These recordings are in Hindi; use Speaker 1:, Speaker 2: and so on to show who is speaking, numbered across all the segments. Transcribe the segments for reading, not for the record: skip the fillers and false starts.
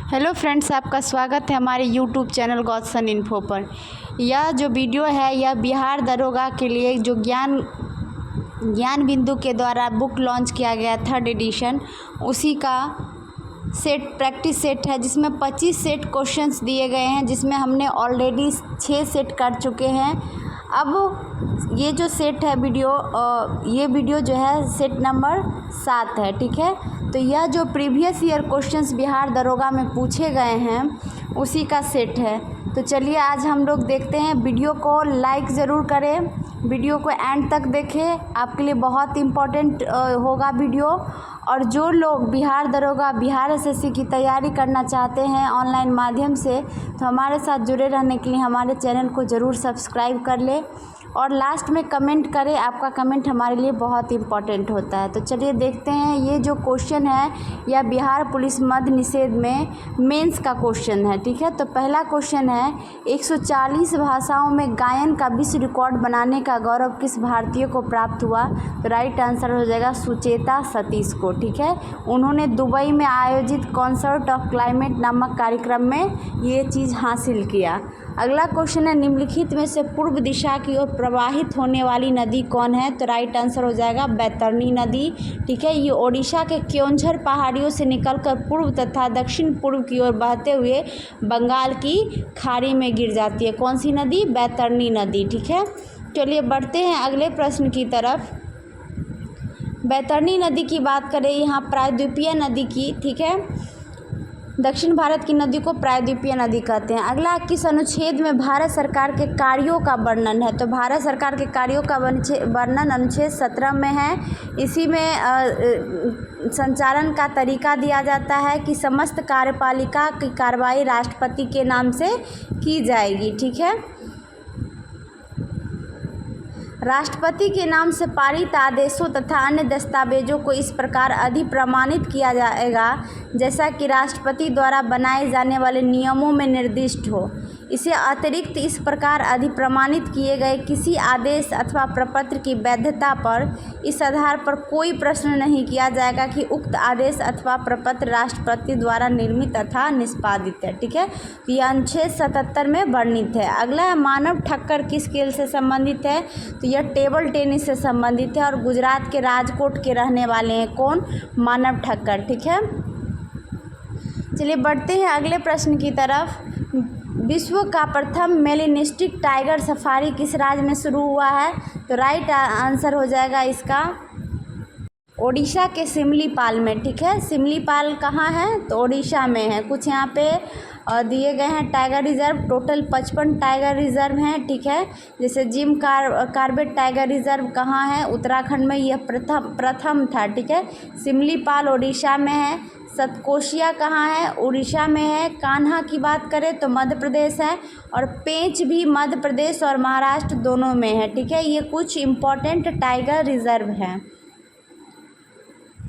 Speaker 1: हेलो फ्रेंड्स, आपका स्वागत है हमारे यूट्यूब चैनल गॉडसन इन्फो पर। यह जो वीडियो है यह बिहार दरोगा के लिए जो ज्ञान बिंदु के द्वारा बुक लॉन्च किया गया 3rd एडिशन, उसी का प्रैक्टिस सेट है जिसमें 25 सेट क्वेश्चंस दिए गए हैं, जिसमें हमने ऑलरेडी 6 सेट कर चुके हैं। अब ये जो सेट है ये वीडियो जो है सेट नंबर 7 है, ठीक है। तो यह जो प्रीवियस ईयर क्वेश्चंस बिहार दरोगा में पूछे गए हैं उसी का सेट है। तो चलिए आज हम लोग देखते हैं। वीडियो को लाइक ज़रूर करें, वीडियो को एंड तक देखें, आपके लिए बहुत इम्पोर्टेंट होगा वीडियो। और जो लोग बिहार दरोगा बिहार एसएससी की तैयारी करना चाहते हैं ऑनलाइन माध्यम से, तो हमारे साथ जुड़े रहने के लिए हमारे चैनल को ज़रूर सब्सक्राइब कर लें और लास्ट में कमेंट करें। आपका कमेंट हमारे लिए बहुत इम्पोर्टेंट होता है। तो चलिए देखते हैं। ये जो क्वेश्चन है यह बिहार पुलिस मद्य निषेध में मेंस का क्वेश्चन है, ठीक है। तो पहला क्वेश्चन है, 140 भाषाओं में गायन का विश्व रिकॉर्ड बनाने का गौरव किस भारतीय को प्राप्त हुआ? तो राइट आंसर हो जाएगा सुचेता सतीश को, ठीक है। उन्होंने दुबई में आयोजित कॉन्सर्ट ऑफ क्लाइमेट नामक कार्यक्रम में ये चीज़ हासिल किया। अगला क्वेश्चन है, निम्नलिखित में से पूर्व दिशा की ओर प्रवाहित होने वाली नदी कौन है? तो राइट आंसर हो जाएगा बैतरणी नदी, ठीक है। ये ओडिशा के क्योंझर पहाड़ियों से निकलकर पूर्व तथा दक्षिण पूर्व की ओर बहते हुए बंगाल की खाड़ी में गिर जाती है। कौन सी नदी? बैतरणी नदी, ठीक है। चलिए बढ़ते हैं अगले प्रश्न की तरफ। बैतरणी नदी की बात करें यहाँ प्रायद्वीपीय नदी की, ठीक है। दक्षिण भारत की नदी को प्रायद्वीपीय नदी कहते हैं। अगला किस अनुच्छेद में भारत सरकार के कार्यों का वर्णन है? तो भारत सरकार के कार्यों का वर्णन अनुच्छेद 17 में है। इसी में संचालन का तरीका दिया जाता है कि समस्त कार्यपालिका की कार्रवाई राष्ट्रपति के नाम से की जाएगी, ठीक है। राष्ट्रपति के नाम से पारित आदेशों तथा अन्य दस्तावेजों को इस प्रकार अधिप्रमाणित किया जाएगा जैसा कि राष्ट्रपति द्वारा बनाए जाने वाले नियमों में निर्दिष्ट हो। इसे अतिरिक्त इस प्रकार अधिप्रमाणित किए गए किसी आदेश अथवा प्रपत्र की वैधता पर इस आधार पर कोई प्रश्न नहीं किया जाएगा कि उक्त आदेश अथवा प्रपत्र राष्ट्रपति द्वारा निर्मित तथा निष्पादित है, ठीक है। तो यह अनुच्छेद 77 में वर्णित है। अगला है, मानव ठक्कर किस खेल से संबंधित है? तो यह टेबल टेनिस से संबंधित है और गुजरात के राजकोट के रहने वाले हैं। कौन? मानव ठक्कर, ठीक है। चलिए बढ़ते हैं अगले प्रश्न की तरफ। विश्व का प्रथम मेलिनिस्टिक टाइगर सफारी किस राज्य में शुरू हुआ है? तो राइट आंसर हो जाएगा इसका ओडिशा के सिमलीपाल में, ठीक है। सिमलीपाल कहाँ है? तो ओडिशा में है। कुछ यहाँ पे दिए गए हैं tiger reserve, total 55 tiger reserve हैं, ठीक है। जैसे जिम कार्बेट टाइगर रिजर्व कहाँ है? उत्तराखंड में, यह प्रथम था, ठीक है। सिमलीपाल ओडिशा में है। सतकोशिया कहाँ है? उड़ीसा में है। कान्हा की बात करें तो मध्य प्रदेश है और पेंच भी मध्य प्रदेश और महाराष्ट्र दोनों में है, ठीक है। ये कुछ इम्पोर्टेंट टाइगर रिजर्व हैं।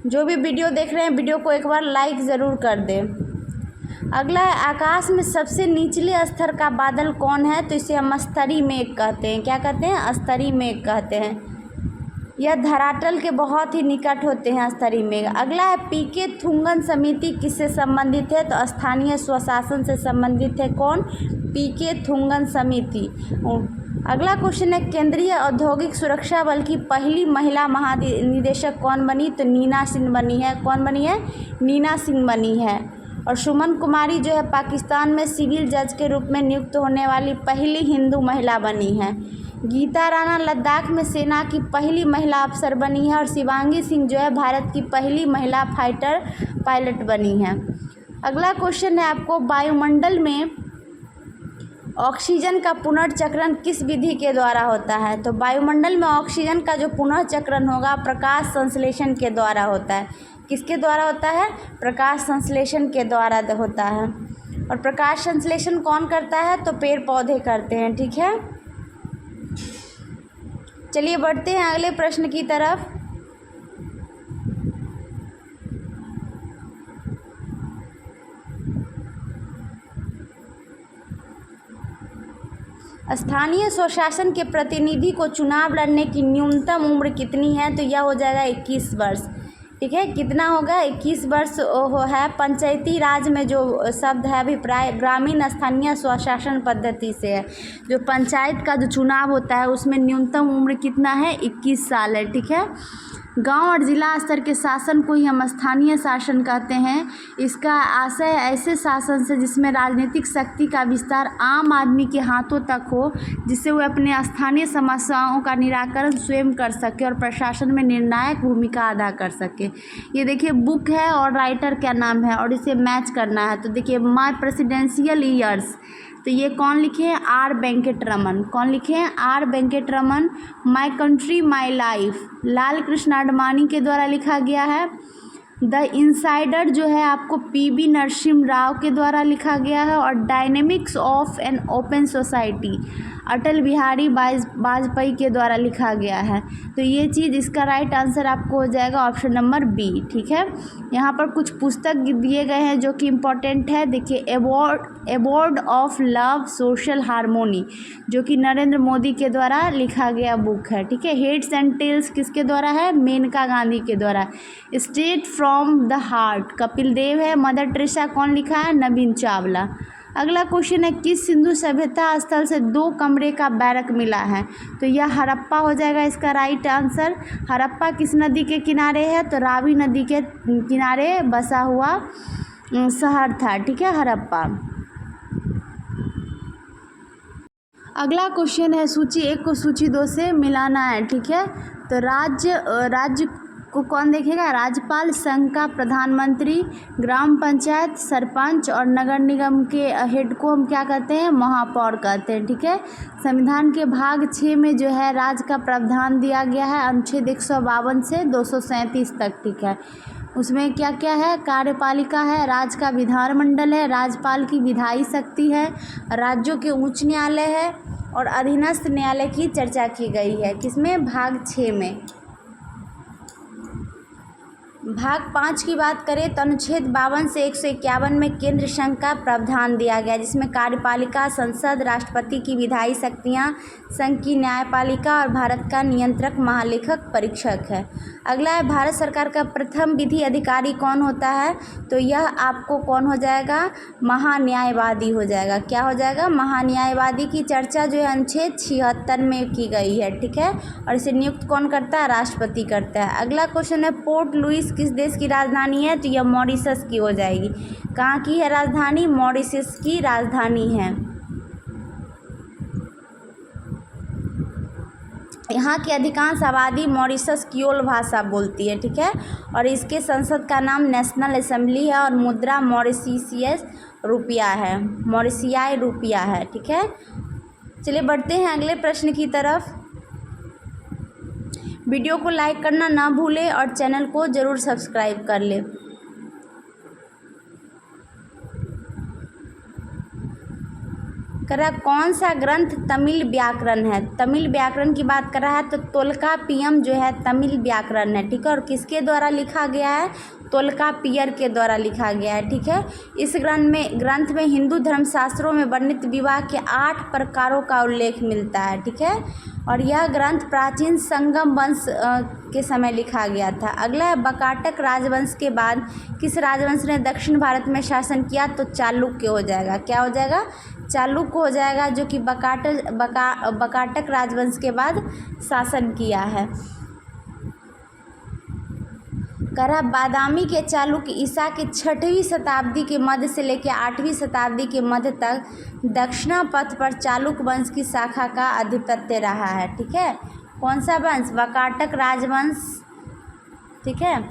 Speaker 1: जो भी वीडियो देख रहे हैं वीडियो को एक बार लाइक ज़रूर कर दें। अगला है, आकाश में सबसे निचले स्तर का बादल कौन है? तो इसे हम स्तरी मेघ कहते हैं। क्या कहते हैं? स्तरी मेघ कहते हैं। यह धरातल के बहुत ही निकट होते हैं स्तरी मेघ। अगला है, पीके थुंगन समिति किससे संबंधित है? तो स्थानीय स्वशासन से संबंधित है। कौन? पीके थुंगन समिति। अगला क्वेश्चन है, केंद्रीय औद्योगिक सुरक्षा बल की पहली महिला महानिदेशक कौन बनी? तो नीना सिंह बनी है। कौन बनी है? नीना सिंह बनी है। और सुमन कुमारी जो है पाकिस्तान में सिविल जज के रूप में नियुक्त होने वाली पहली हिंदू महिला बनी है। गीता राणा लद्दाख में सेना की पहली महिला अफसर बनी है और शिवांगी सिंह जो है भारत की पहली महिला फाइटर पायलट बनी है। अगला क्वेश्चन है आपको, वायुमंडल में ऑक्सीजन का पुनर्चक्रण किस विधि के द्वारा होता है? तो वायुमंडल में ऑक्सीजन का जो पुनर्चक्रण होगा प्रकाश संश्लेषण के द्वारा होता है। किसके द्वारा होता है? प्रकाश संश्लेषण के द्वारा होता है। और प्रकाश संश्लेषण कौन करता है? तो पेड़ पौधे करते हैं, ठीक है। चलिए बढ़ते हैं अगले प्रश्न की तरफ। स्थानीय स्वशासन के प्रतिनिधि को चुनाव लड़ने की न्यूनतम उम्र कितनी है? तो यह हो जाएगा 21 वर्ष। ठीक है, कितना होगा 21 वर्ष है। पंचायती राज में जो शब्द है अभिप्राय ग्रामीण स्थानीय स्वशासन पद्धति से है। जो पंचायत का जो चुनाव होता है उसमें न्यूनतम उम्र कितना है, 21 साल है। ठीक है, गांव और जिला स्तर के शासन को ही हम स्थानीय शासन कहते हैं। इसका आशय ऐसे शासन से जिसमें राजनीतिक शक्ति का विस्तार आम आदमी के हाथों तक हो, जिससे वह अपने स्थानीय समस्याओं का निराकरण स्वयं कर सके और प्रशासन में निर्णायक भूमिका अदा कर सके। ये देखिए बुक है और राइटर क्या नाम है और इसे मैच करना है। तो देखिए माय प्रेसिडेंशियल ईयर्स, तो ये कौन लिखे हैं, आर वेंकटरमन। कौन लिखे हैं, R Venkataraman. My country my life, Lal Krishna Advani के द्वारा लिखा गया है। द इनसाइडर जो है आपको पीवी नरसिम्हा राव के द्वारा लिखा गया है। और dynamics of an open society Atal Bihari Vajpayee के द्वारा लिखा गया है। तो ये चीज़, इसका राइट आंसर आपको हो जाएगा ऑप्शन नंबर बी। ठीक है, यहाँ पर कुछ पुस्तक दिए गए हैं जो कि इम्पोर्टेंट है। देखिए award of love social harmony, जो कि नरेंद्र मोदी के द्वारा लिखा गया बुक है। ठीक है, हेड्स एंड टेल्स किसके द्वारा है, मेनका गांधी के द्वारा। Straight from the heart Kapil Dev है। मदर टेरेसा कौन लिखा है, नवीन चावला। अगला क्वेश्चन है, किस सिंधु सभ्यता स्थल से 2 कमरे का बैरक मिला है। तो यह हड़प्पा हो जाएगा इसका राइट आंसर। हड़प्पा किस नदी के किनारे है, तो रावी नदी के किनारे बसा हुआ शहर था। ठीक है, हड़प्पा। अगला क्वेश्चन है, सूची 1 को सूची 2 से मिलाना है। ठीक है, तो राज्य को कौन देखेगा, राज्यपाल, संघ का प्रधानमंत्री, ग्राम पंचायत सरपंच और नगर निगम के हेड को हम क्या कहते हैं, महापौर कहते हैं। ठीक है, संविधान के भाग 6 में जो है राज्य का प्रावधान दिया गया है अनुच्छेद 152 से 237 तक। ठीक है, उसमें क्या क्या है, कार्यपालिका है, राज्य का विधानमंडल है, राज्यपाल की विधायी शक्ति है, राज्यों के उच्च न्यायालय है और अधीनस्थ न्यायालय की चर्चा की गई है। किसमें, भाग 6 में। भाग 5 की बात करें तो अनुच्छेद 52 से 151 में केंद्र संघ का प्रावधान दिया गया, जिसमें कार्यपालिका, संसद, राष्ट्रपति की विधायी शक्तियां, संघ की न्यायपालिका और भारत का नियंत्रक महालेखक परीक्षक है। अगला है, भारत सरकार का प्रथम विधि अधिकारी कौन होता है। तो यह आपको कौन हो जाएगा, महान्यायवादी हो जाएगा। क्या हो जाएगा, महान्यायवादी की चर्चा जो है अनुच्छेद 76 में की गई है। ठीक है, और इसे नियुक्त कौन करता है, राष्ट्रपति करता है। अगला क्वेश्चन है, पोर्ट लुइस किस देश की राजधानी है। तो यह मॉरिशस की हो जाएगी। कहाँ की है राजधानी, मॉरिशस की राजधानी है। यहाँ की अधिकांश आबादी मॉरिशस क्रियोल भाषा बोलती है। ठीक है, और इसके संसद का नाम नेशनल असेंबली है और मुद्रा मॉरिशियस रुपया है, मॉरिशियाई रुपया है। ठीक है, चलिए बढ़ते हैं अगले प्रश्न की तरफ। वीडियो को लाइक करना ना भूलें और चैनल को ज़रूर सब्सक्राइब कर लें। कर रहा कौन सा ग्रंथ तमिल व्याकरण है। तमिल व्याकरण की बात कर रहा है तो तोल्कापियम जो है तमिल व्याकरण है। ठीक है, और किसके द्वारा लिखा गया है, तोल्कापियर के द्वारा लिखा गया है। ठीक है, इस ग्रंथ में हिंदू धर्मशास्त्रों में वर्णित विवाह के 8 प्रकारों का उल्लेख मिलता है। ठीक है, और यह ग्रंथ प्राचीन संगम वंश के समय लिखा गया था। अगला है, बकाटक राजवंश के बाद किस राजवंश ने दक्षिण भारत में शासन किया। तो चालुक्य हो जाएगा। क्या हो जाएगा, चालुक्य हो जाएगा, जो कि बकाटक राजवंश के बाद शासन किया है। करा बादामी के चालुक्य ईसा के 6वीं शताब्दी के मध्य से लेकर 8वीं शताब्दी के मध्य तक दक्षिणा पथ पर चालुक्य वंश की शाखा का आधिपत्य रहा है। ठीक है, कौन सा वंश, बकाटक राजवंश। ठीक है,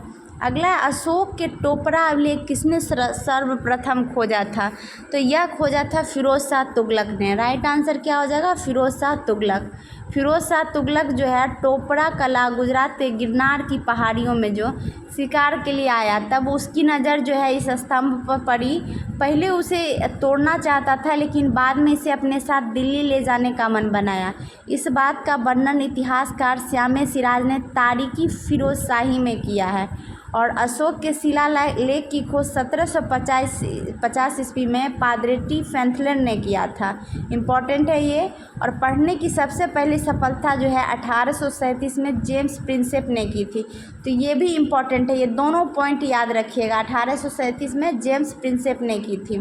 Speaker 1: अगला, अशोक के टोपरा अभिलेख किसने सर्वप्रथम खोजा था। तो यह खोजा था फिरोज शाह तुगलक ने। राइट आंसर क्या हो जाएगा, फिरोज शाह तुगलक। फिरोज शाह तुगलक जो है टोपरा कला गुजरात के गिरनार की पहाड़ियों में जो शिकार के लिए आया, तब उसकी नज़र जो है इस स्तंभ पर पड़ी। पहले उसे तोड़ना चाहता था, लेकिन बाद में इसे अपने साथ दिल्ली ले जाने का मन बनाया। इस बात का वर्णन इतिहासकार श्यामे सिराज ने तारीखी फिरोज शाही में किया है। और अशोक के शिलालेख की खोज 1750 ईस्वी में पादरेटी फैंथलन ने किया था। इम्पॉर्टेंट है ये। और पढ़ने की सबसे पहली सफलता जो है 1837 में जेम्स प्रिंसेप ने की थी। तो ये भी इम्पॉर्टेंट है, ये दोनों पॉइंट याद रखिएगा। 1837 में जेम्स प्रिंसेप ने की थी।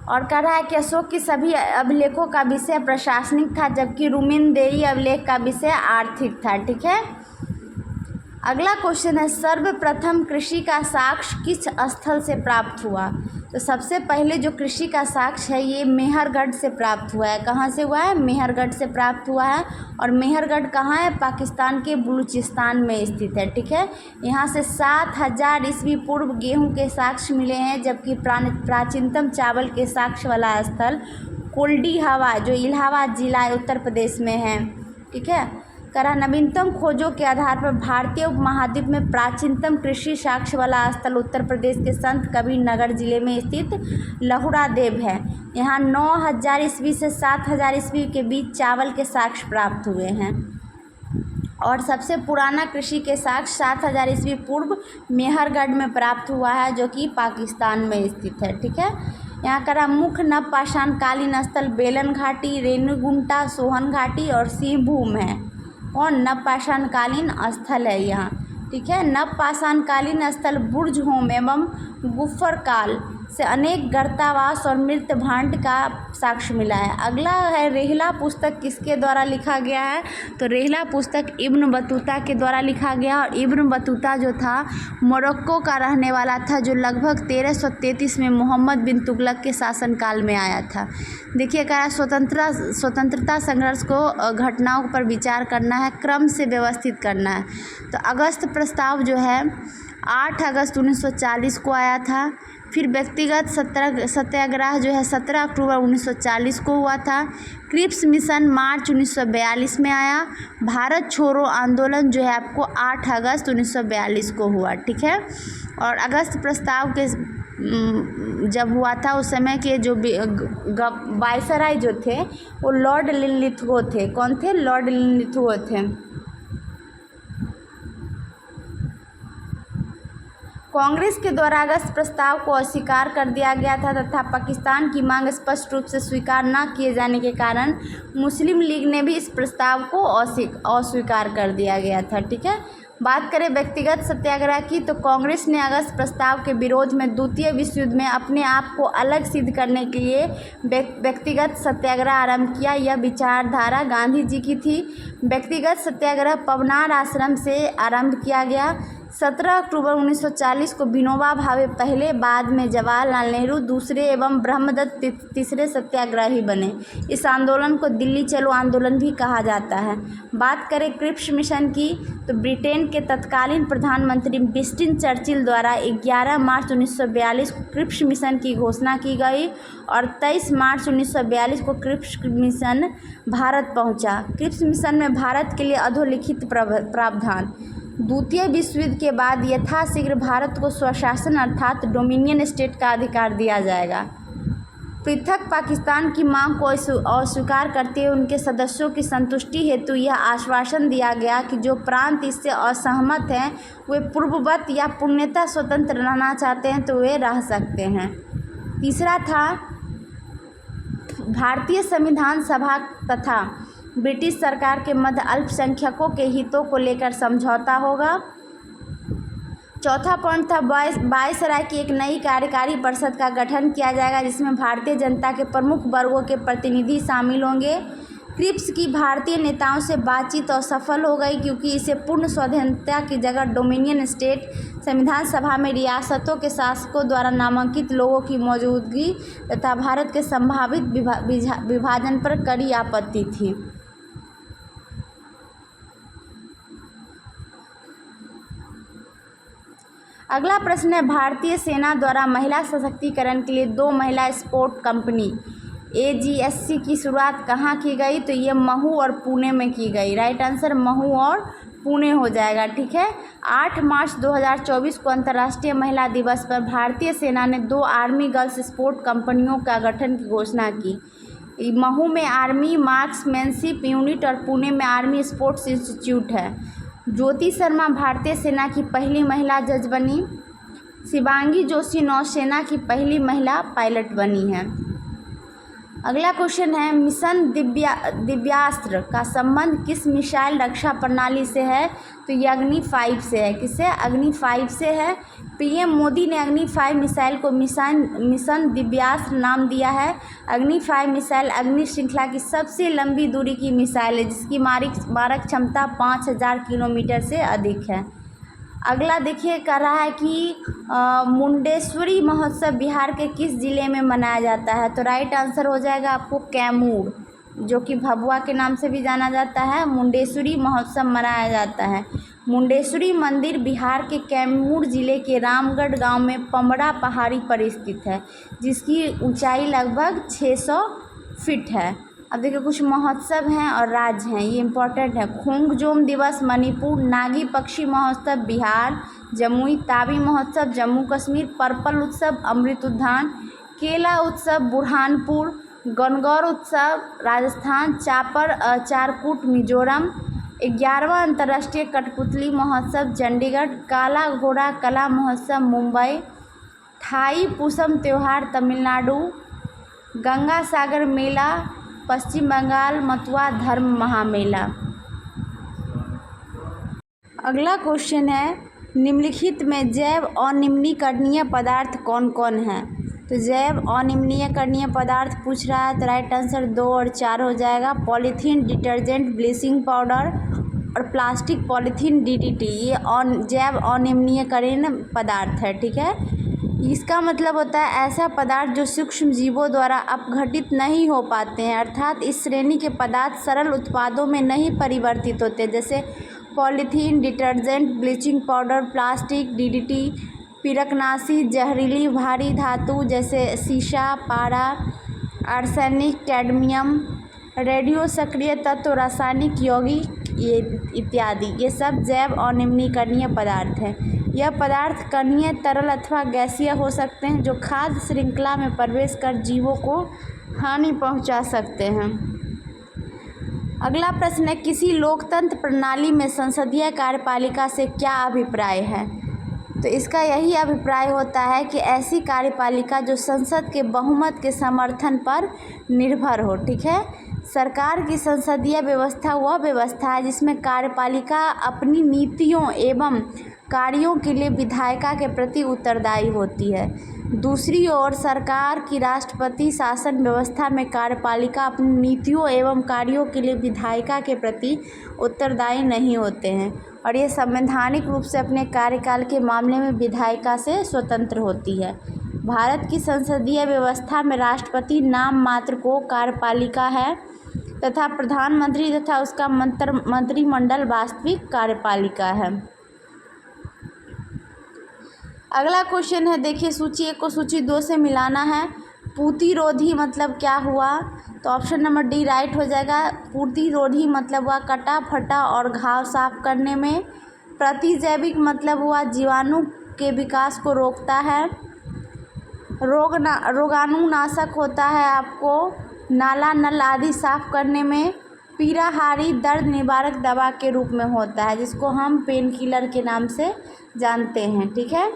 Speaker 1: और कह रहा है कि अशोक की सभी अभिलेखों का विषय प्रशासनिक था, जबकि रुमिनदेई अभिलेख का विषय आर्थिक था। ठीक है। अगला क्वेश्चन है, सर्वप्रथम कृषि का साक्ष्य किस स्थल से प्राप्त हुआ? तो सबसे पहले जो कृषि का साक्ष्य है ये मेहरगढ़ से प्राप्त हुआ है। कहाँ से हुआ है? मेहरगढ़ से प्राप्त हुआ है। और मेहरगढ़ कहाँ है? पाकिस्तान के बलूचिस्तान में स्थित है। ठीक है। यहाँ से 7000 ईस्वी पूर्व गेहूं के साक्ष्य मिले हैं, जबकि प्राचीनतम चावल के साक्ष्य वाला स्थल कोल्डी हवा जो इलाहाबाद जिला उत्तर प्रदेश में है। ठीक है। करा नवीनतम खोजों के आधार पर भारतीय उपमहाद्वीप में प्राचीनतम कृषि साक्ष्य वाला स्थल उत्तर प्रदेश के संत कबीर नगर जिले में स्थित लहुरा देव है। यहाँ 9000 ईस्वी से 7000 ईस्वी के बीच चावल के साक्ष्य प्राप्त हुए हैं। और सबसे पुराना कृषि के साक्ष्य 7000 ईस्वी पूर्व मेहरगढ़ में प्राप्त हुआ है, जो कि पाकिस्तान में स्थित है। ठीक है। यहाँ करा मुख्य नवपाषाण कालीन स्थल बेलन घाटी, रेणुगुंटा, सोहन घाटी और सिंहभूम है। कौन? नवपाषाण कालीन स्थल है यहाँ। ठीक है। नवपाषाण कालीन स्थल बुर्ज होम एवं गुफर काल से अनेक गर्तावास और मृत भांड का साक्ष्य मिला है। अगला है, रेहला पुस्तक किसके द्वारा लिखा गया है? तो रेहला पुस्तक इब्न बतूता के द्वारा लिखा गया। और इब्न बतूता जो था मोरक्को का रहने वाला था, जो लगभग 1333 में मोहम्मद बिन तुगलक के शासनकाल में आया था। देखिए क्या स्वतंत्रता संघर्ष को घटनाओं पर विचार करना है, क्रम से व्यवस्थित करना है। तो अगस्त प्रस्ताव जो है 8 अगस्त 1940 को आया था। फिर व्यक्तिगत सत्याग्रह जो है 17 अक्टूबर 1940 को हुआ था। क्रिप्स मिशन मार्च 1942 में आया। भारत छोड़ो आंदोलन जो है आपको 8 अगस्त 1942 को हुआ। ठीक है। और अगस्त प्रस्ताव के जब हुआ था उस समय के जो वायसराय जो थे वो लॉर्ड लिनलिथगो थे। कौन थे? लॉर्ड लिनलिथगो थे। कांग्रेस के द्वारा अगस्त प्रस्ताव को अस्वीकार कर दिया गया था तथा पाकिस्तान की मांग स्पष्ट रूप से स्वीकार न किए जाने के कारण मुस्लिम लीग ने भी इस प्रस्ताव को अस्वीकार कर दिया गया था। ठीक है। बात करें व्यक्तिगत सत्याग्रह की, तो कांग्रेस ने अगस्त प्रस्ताव के विरोध में द्वितीय विश्व युद्ध में अपने आप को अलग सिद्ध करने के लिए व्यक्तिगत सत्याग्रह आरंभ किया। यह विचारधारा गांधी जी की थी। व्यक्तिगत सत्याग्रह पवनार आश्रम से आरंभ किया गया। 17 अक्टूबर 1940 को विनोबा भावे पहले, बाद में जवाहरलाल नेहरू दूसरे एवं ब्रह्मदत्त तीसरे सत्याग्रही बने। इस आंदोलन को दिल्ली चलो आंदोलन भी कहा जाता है। बात करें क्रिप्स मिशन की, तो ब्रिटेन के तत्कालीन प्रधानमंत्री विंस्टन चर्चिल द्वारा 11 मार्च 1942 को क्रिप्स मिशन की घोषणा की गई और 23 मार्च 1942 को क्रिप्स मिशन भारत पहुंचा। क्रिप्स मिशन में भारत के लिए अधोलिखित प्रावधान। द्वितीय विश्व युद्ध के बाद यथाशीघ्र भारत को स्वशासन अर्थात डोमिनियन स्टेट का अधिकार दिया जाएगा। पृथक पाकिस्तान की मांग को अस्वीकार करते हुए उनके सदस्यों की संतुष्टि हेतु यह आश्वासन दिया गया कि जो प्रांत इससे असहमत हैं वे पूर्ववत या पूर्णतः स्वतंत्र रहना चाहते हैं तो वे रह सकते हैं। तीसरा था भारतीय संविधान सभा तथा ब्रिटिश सरकार के मध्य अल्पसंख्यकों के हितों को लेकर समझौता होगा। चौथा पॉइंट था वायसराय की एक नई कार्यकारी परिषद का गठन किया जाएगा, जिसमें भारतीय जनता के प्रमुख वर्गों के प्रतिनिधि शामिल होंगे। क्रिप्स की भारतीय नेताओं से बातचीत असफल हो गई क्योंकि इसे पूर्ण स्वाधीनता की जगह डोमिनियन स्टेट संविधान सभा में रियासतों के शासकों द्वारा नामांकित लोगों की मौजूदगी तथा भारत के संभावित विभाजन पर कड़ी आपत्ति थी। अगला प्रश्न है, भारतीय सेना द्वारा महिला सशक्तिकरण के लिए 2 महिला स्पोर्ट कंपनी AGSC की शुरुआत कहाँ की गई? तो ये महू और पुणे में की गई। राइट आंसर महू और पुणे हो जाएगा। ठीक है। 8 मार्च 2024 को अंतर्राष्ट्रीय महिला दिवस पर भारतीय सेना ने 2 आर्मी गर्ल्स स्पोर्ट कंपनियों का गठन की घोषणा की। महू में आर्मी मार्क्समैनशिप यूनिट और पुणे में आर्मी स्पोर्ट्स इंस्टीट्यूट है। ज्योति शर्मा भारतीय सेना की पहली महिला जज बनी। शिवांगी जोशी नौसेना की पहली महिला पायलट बनी है। अगला क्वेश्चन है, मिशन दिव्यास्त्र का संबंध किस मिसाइल रक्षा प्रणाली से है? तो ये अग्नि 5 से है। किससे? अग्नि 5 से है। पीएम मोदी ने अग्नि 5 मिसाइल को मिशन दिव्यास्त्र नाम दिया है। अग्नि 5 मिसाइल अग्नि श्रृंखला की सबसे लंबी दूरी की मिसाइल है, जिसकी मारक क्षमता 5000 किलोमीटर से अधिक है। अगला देखिए, कह रहा है कि मुंडेश्वरी महोत्सव बिहार के किस जिले में मनाया जाता है? तो राइट आंसर हो जाएगा आपको कैमूर, जो कि भभुआ के नाम से भी जाना जाता है। मुंडेश्वरी महोत्सव मनाया जाता है। मुंडेश्वरी मंदिर बिहार के कैमूर जिले के रामगढ़ गांव में पमड़ा पहाड़ी पर स्थित है, जिसकी ऊंचाई लगभग 600 फीट है। अब देखिए, कुछ महोत्सव हैं और राज्य हैं, ये इम्पोर्टेंट है। खोंगजोम दिवस मणिपुर, नागी पक्षी महोत्सव बिहार, जमुई तावी महोत्सव जम्मू कश्मीर, पर्पल उत्सव अमृत उद्यान, केला उत्सव बुरहानपुर, गणगौर उत्सव राजस्थान, चारकूट मिजोरम, 11वां अंतर्राष्ट्रीय कठपुतली महोत्सव चंडीगढ़, काला घोड़ा कला महोत्सव मुंबई, थाई पूसम त्यौहार तमिलनाडु, गंगा सागर मेला पश्चिम बंगाल, मथुरा धर्म महामेला। अगला क्वेश्चन है, निम्नलिखित में जैव अनिम्नीकरणीय पदार्थ कौन कौन है? तो जैव अनिम्नीकरणीय पदार्थ पूछ रहा है, तो राइट आंसर 2 और 4 हो जाएगा। पॉलीथीन, डिटर्जेंट, ब्लीचिंग पाउडर और प्लास्टिक पॉलीथीन DDT, ये जैव अनिम्नीकरणीय पदार्थ है। ठीक है, इसका मतलब होता है ऐसा पदार्थ जो सूक्ष्म जीवों द्वारा अपघटित नहीं हो पाते हैं, अर्थात इस श्रेणी के पदार्थ सरल उत्पादों में नहीं परिवर्तित होते, जैसे polythene, detergent, bleaching powder, plastic, DDT, पीरकनाशी, जहरीली भारी धातु जैसे सीसा, पारा, आर्सेनिक, कैडमियम, रेडियो सक्रिय तत्व, रासायनिक यौगिक ये इत्यादि, ये सब जैव अनिम्नीकरणीय पदार्थ हैं। यह पदार्थ कणीय, तरल अथवा गैसीय हो सकते हैं, जो खाद्य श्रृंखला में प्रवेश कर जीवों को हानि पहुंचा सकते हैं। अगला प्रश्न है, किसी लोकतंत्र प्रणाली में संसदीय कार्यपालिका से क्या अभिप्राय है? तो इसका यही अभिप्राय होता है कि ऐसी कार्यपालिका जो संसद के बहुमत के समर्थन पर निर्भर हो। ठीक है, सरकार की संसदीय व्यवस्था वह व्यवस्था है जिसमें कार्यपालिका अपनी नीतियों एवं कार्यों के लिए विधायिका के प्रति उत्तरदायी होती है। दूसरी ओर सरकार की राष्ट्रपति शासन व्यवस्था में कार्यपालिका अपनी नीतियों एवं कार्यों के लिए विधायिका के प्रति उत्तरदायी नहीं होते हैं, और ये संवैधानिक रूप से अपने कार्यकाल के मामले में विधायिका से स्वतंत्र होती है। भारत की संसदीय व्यवस्था में राष्ट्रपति नाम मात्र को कार्यपालिका है तथा प्रधानमंत्री तथा उसका मंत्रिमंडल वास्तविक कार्यपालिका है। अगला क्वेश्चन है, देखिए, सूची 1 को सूची 2 से मिलाना है। पूतिरोधी मतलब क्या हुआ? तो ऑप्शन नंबर डी राइट हो जाएगा। पूतिरोधी मतलब हुआ कटा फटा और घाव साफ करने में। प्रतिजैविक मतलब हुआ जीवाणु के विकास को रोकता है। रोगाणुनाशक होता है आपको नाला नल आदि साफ करने में। पीड़ाहारी दर्द निवारक दवा के रूप में होता है, जिसको हम पेन किलर के नाम से जानते हैं। ठीक है,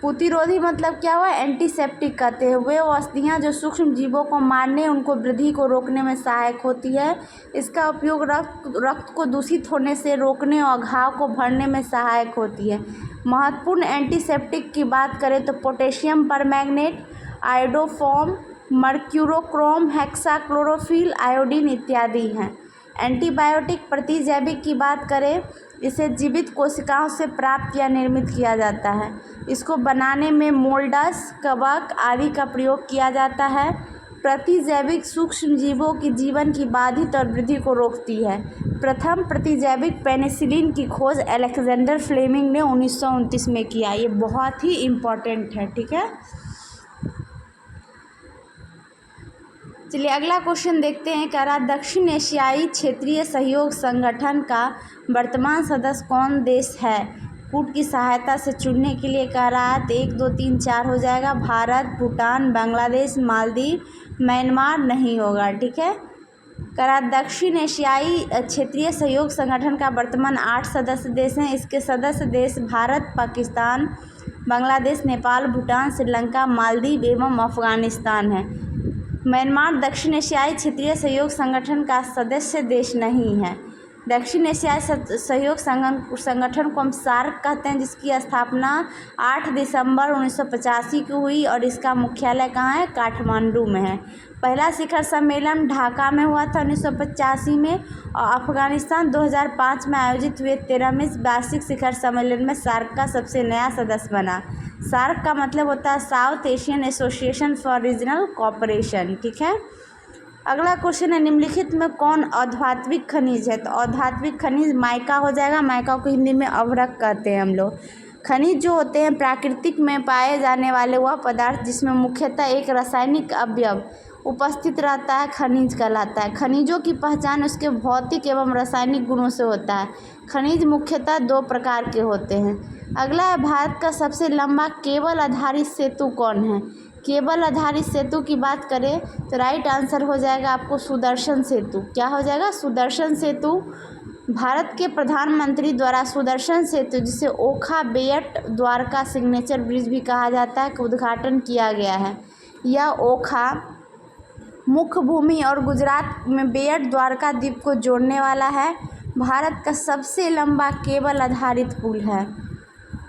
Speaker 1: प्रतिरोधी मतलब क्या हुआ? एंटीसेप्टिक कहते हैं। वे औषधियाँ जो सूक्ष्म जीवों को मारने, उनको वृद्धि को रोकने में सहायक होती है। इसका उपयोग रक्त को दूषित होने से रोकने और घाव को भरने में सहायक होती है। महत्वपूर्ण एंटीसेप्टिक की बात करें तो पोटेशियम परमैंगनेट, आयोडोफॉर्म, मर्क्यूरोक्रोम, हेक्साक्लोरोफिल, आयोडीन इत्यादि हैं। एंटीबायोटिक प्रतिजैविक की बात करें, इसे जीवित कोशिकाओं से प्राप्त या निर्मित किया जाता है। इसको बनाने में मोल्डस, कवक आदि का प्रयोग किया जाता है। प्रतिजैविक सूक्ष्म जीवों की जीवन की बाधित और वृद्धि को रोकती है। प्रथम प्रतिजैविक पेनिसिलिन की खोज अलेक्जेंडर फ्लेमिंग ने 1929 में किया। ये बहुत ही इम्पोर्टेंट है। ठीक है, चलिए अगला क्वेश्चन देखते हैं। कह रहा, दक्षिण एशियाई क्षेत्रीय सहयोग संगठन का वर्तमान सदस्य कौन देश है? कूट की सहायता से चुनने के लिए कह रहा है, तो 1 2 3 4 हो जाएगा। भारत, भूटान, बांग्लादेश, मालदीव, म्यांमार नहीं होगा। ठीक है, दक्षिण एशियाई क्षेत्रीय सहयोग संगठन का वर्तमान 8 सदस्य देश हैं। इसके सदस्य देश भारत, पाकिस्तान, बांग्लादेश, नेपाल, भूटान, श्रीलंका, मालदीव एवं अफगानिस्तान है। म्यांमार दक्षिण एशियाई क्षेत्रीय सहयोग संगठन का सदस्य देश नहीं है। दक्षिण एशियाई सहयोग संगठन को हम सार्क कहते हैं, जिसकी स्थापना 8 दिसंबर 1985 को हुई और इसका मुख्यालय कहाँ है? काठमांडू में है। पहला शिखर सम्मेलन ढाका में हुआ था 1985 में, और अफगानिस्तान 2005 में आयोजित हुए 13वें वार्षिक शिखर सम्मेलन में सार्क का सबसे नया सदस्य बना। सार्क का मतलब होता है south Asian association for regional cooperation. ठीक है, अगला क्वेश्चन है, निम्नलिखित में कौन अधात्विक खनिज है? तो अधात्विक खनिज माइका हो जाएगा। माइका को हिंदी में अभ्रक कहते हैं हम लोग। खनिज जो होते हैं प्राकृतिक में पाए जाने वाले वह पदार्थ जिसमें मुख्यतः एक रासायनिक अवयव उपस्थित रहता है, खनिज कहलाता है। खनिजों की पहचान उसके भौतिक एवं रासायनिक गुणों से होता है। खनिज मुख्यतः 2 प्रकार के होते हैं। अगला है, भारत का सबसे लंबा केबल आधारित सेतु कौन है? केबल आधारित सेतु की बात करें तो राइट आंसर हो जाएगा आपको सुदर्शन सेतु। क्या हो जाएगा? सुदर्शन सेतु। भारत के प्रधानमंत्री द्वारा सुदर्शन सेतु, जिसे ओखा बेयट द्वारका सिग्नेचर ब्रिज भी कहा जाता है, का उद्घाटन किया गया है। यह ओखा मुख्य भूमि और गुजरात में बेयट द्वारका द्वीप को जोड़ने वाला है। भारत का सबसे लंबा केबल आधारित पुल है।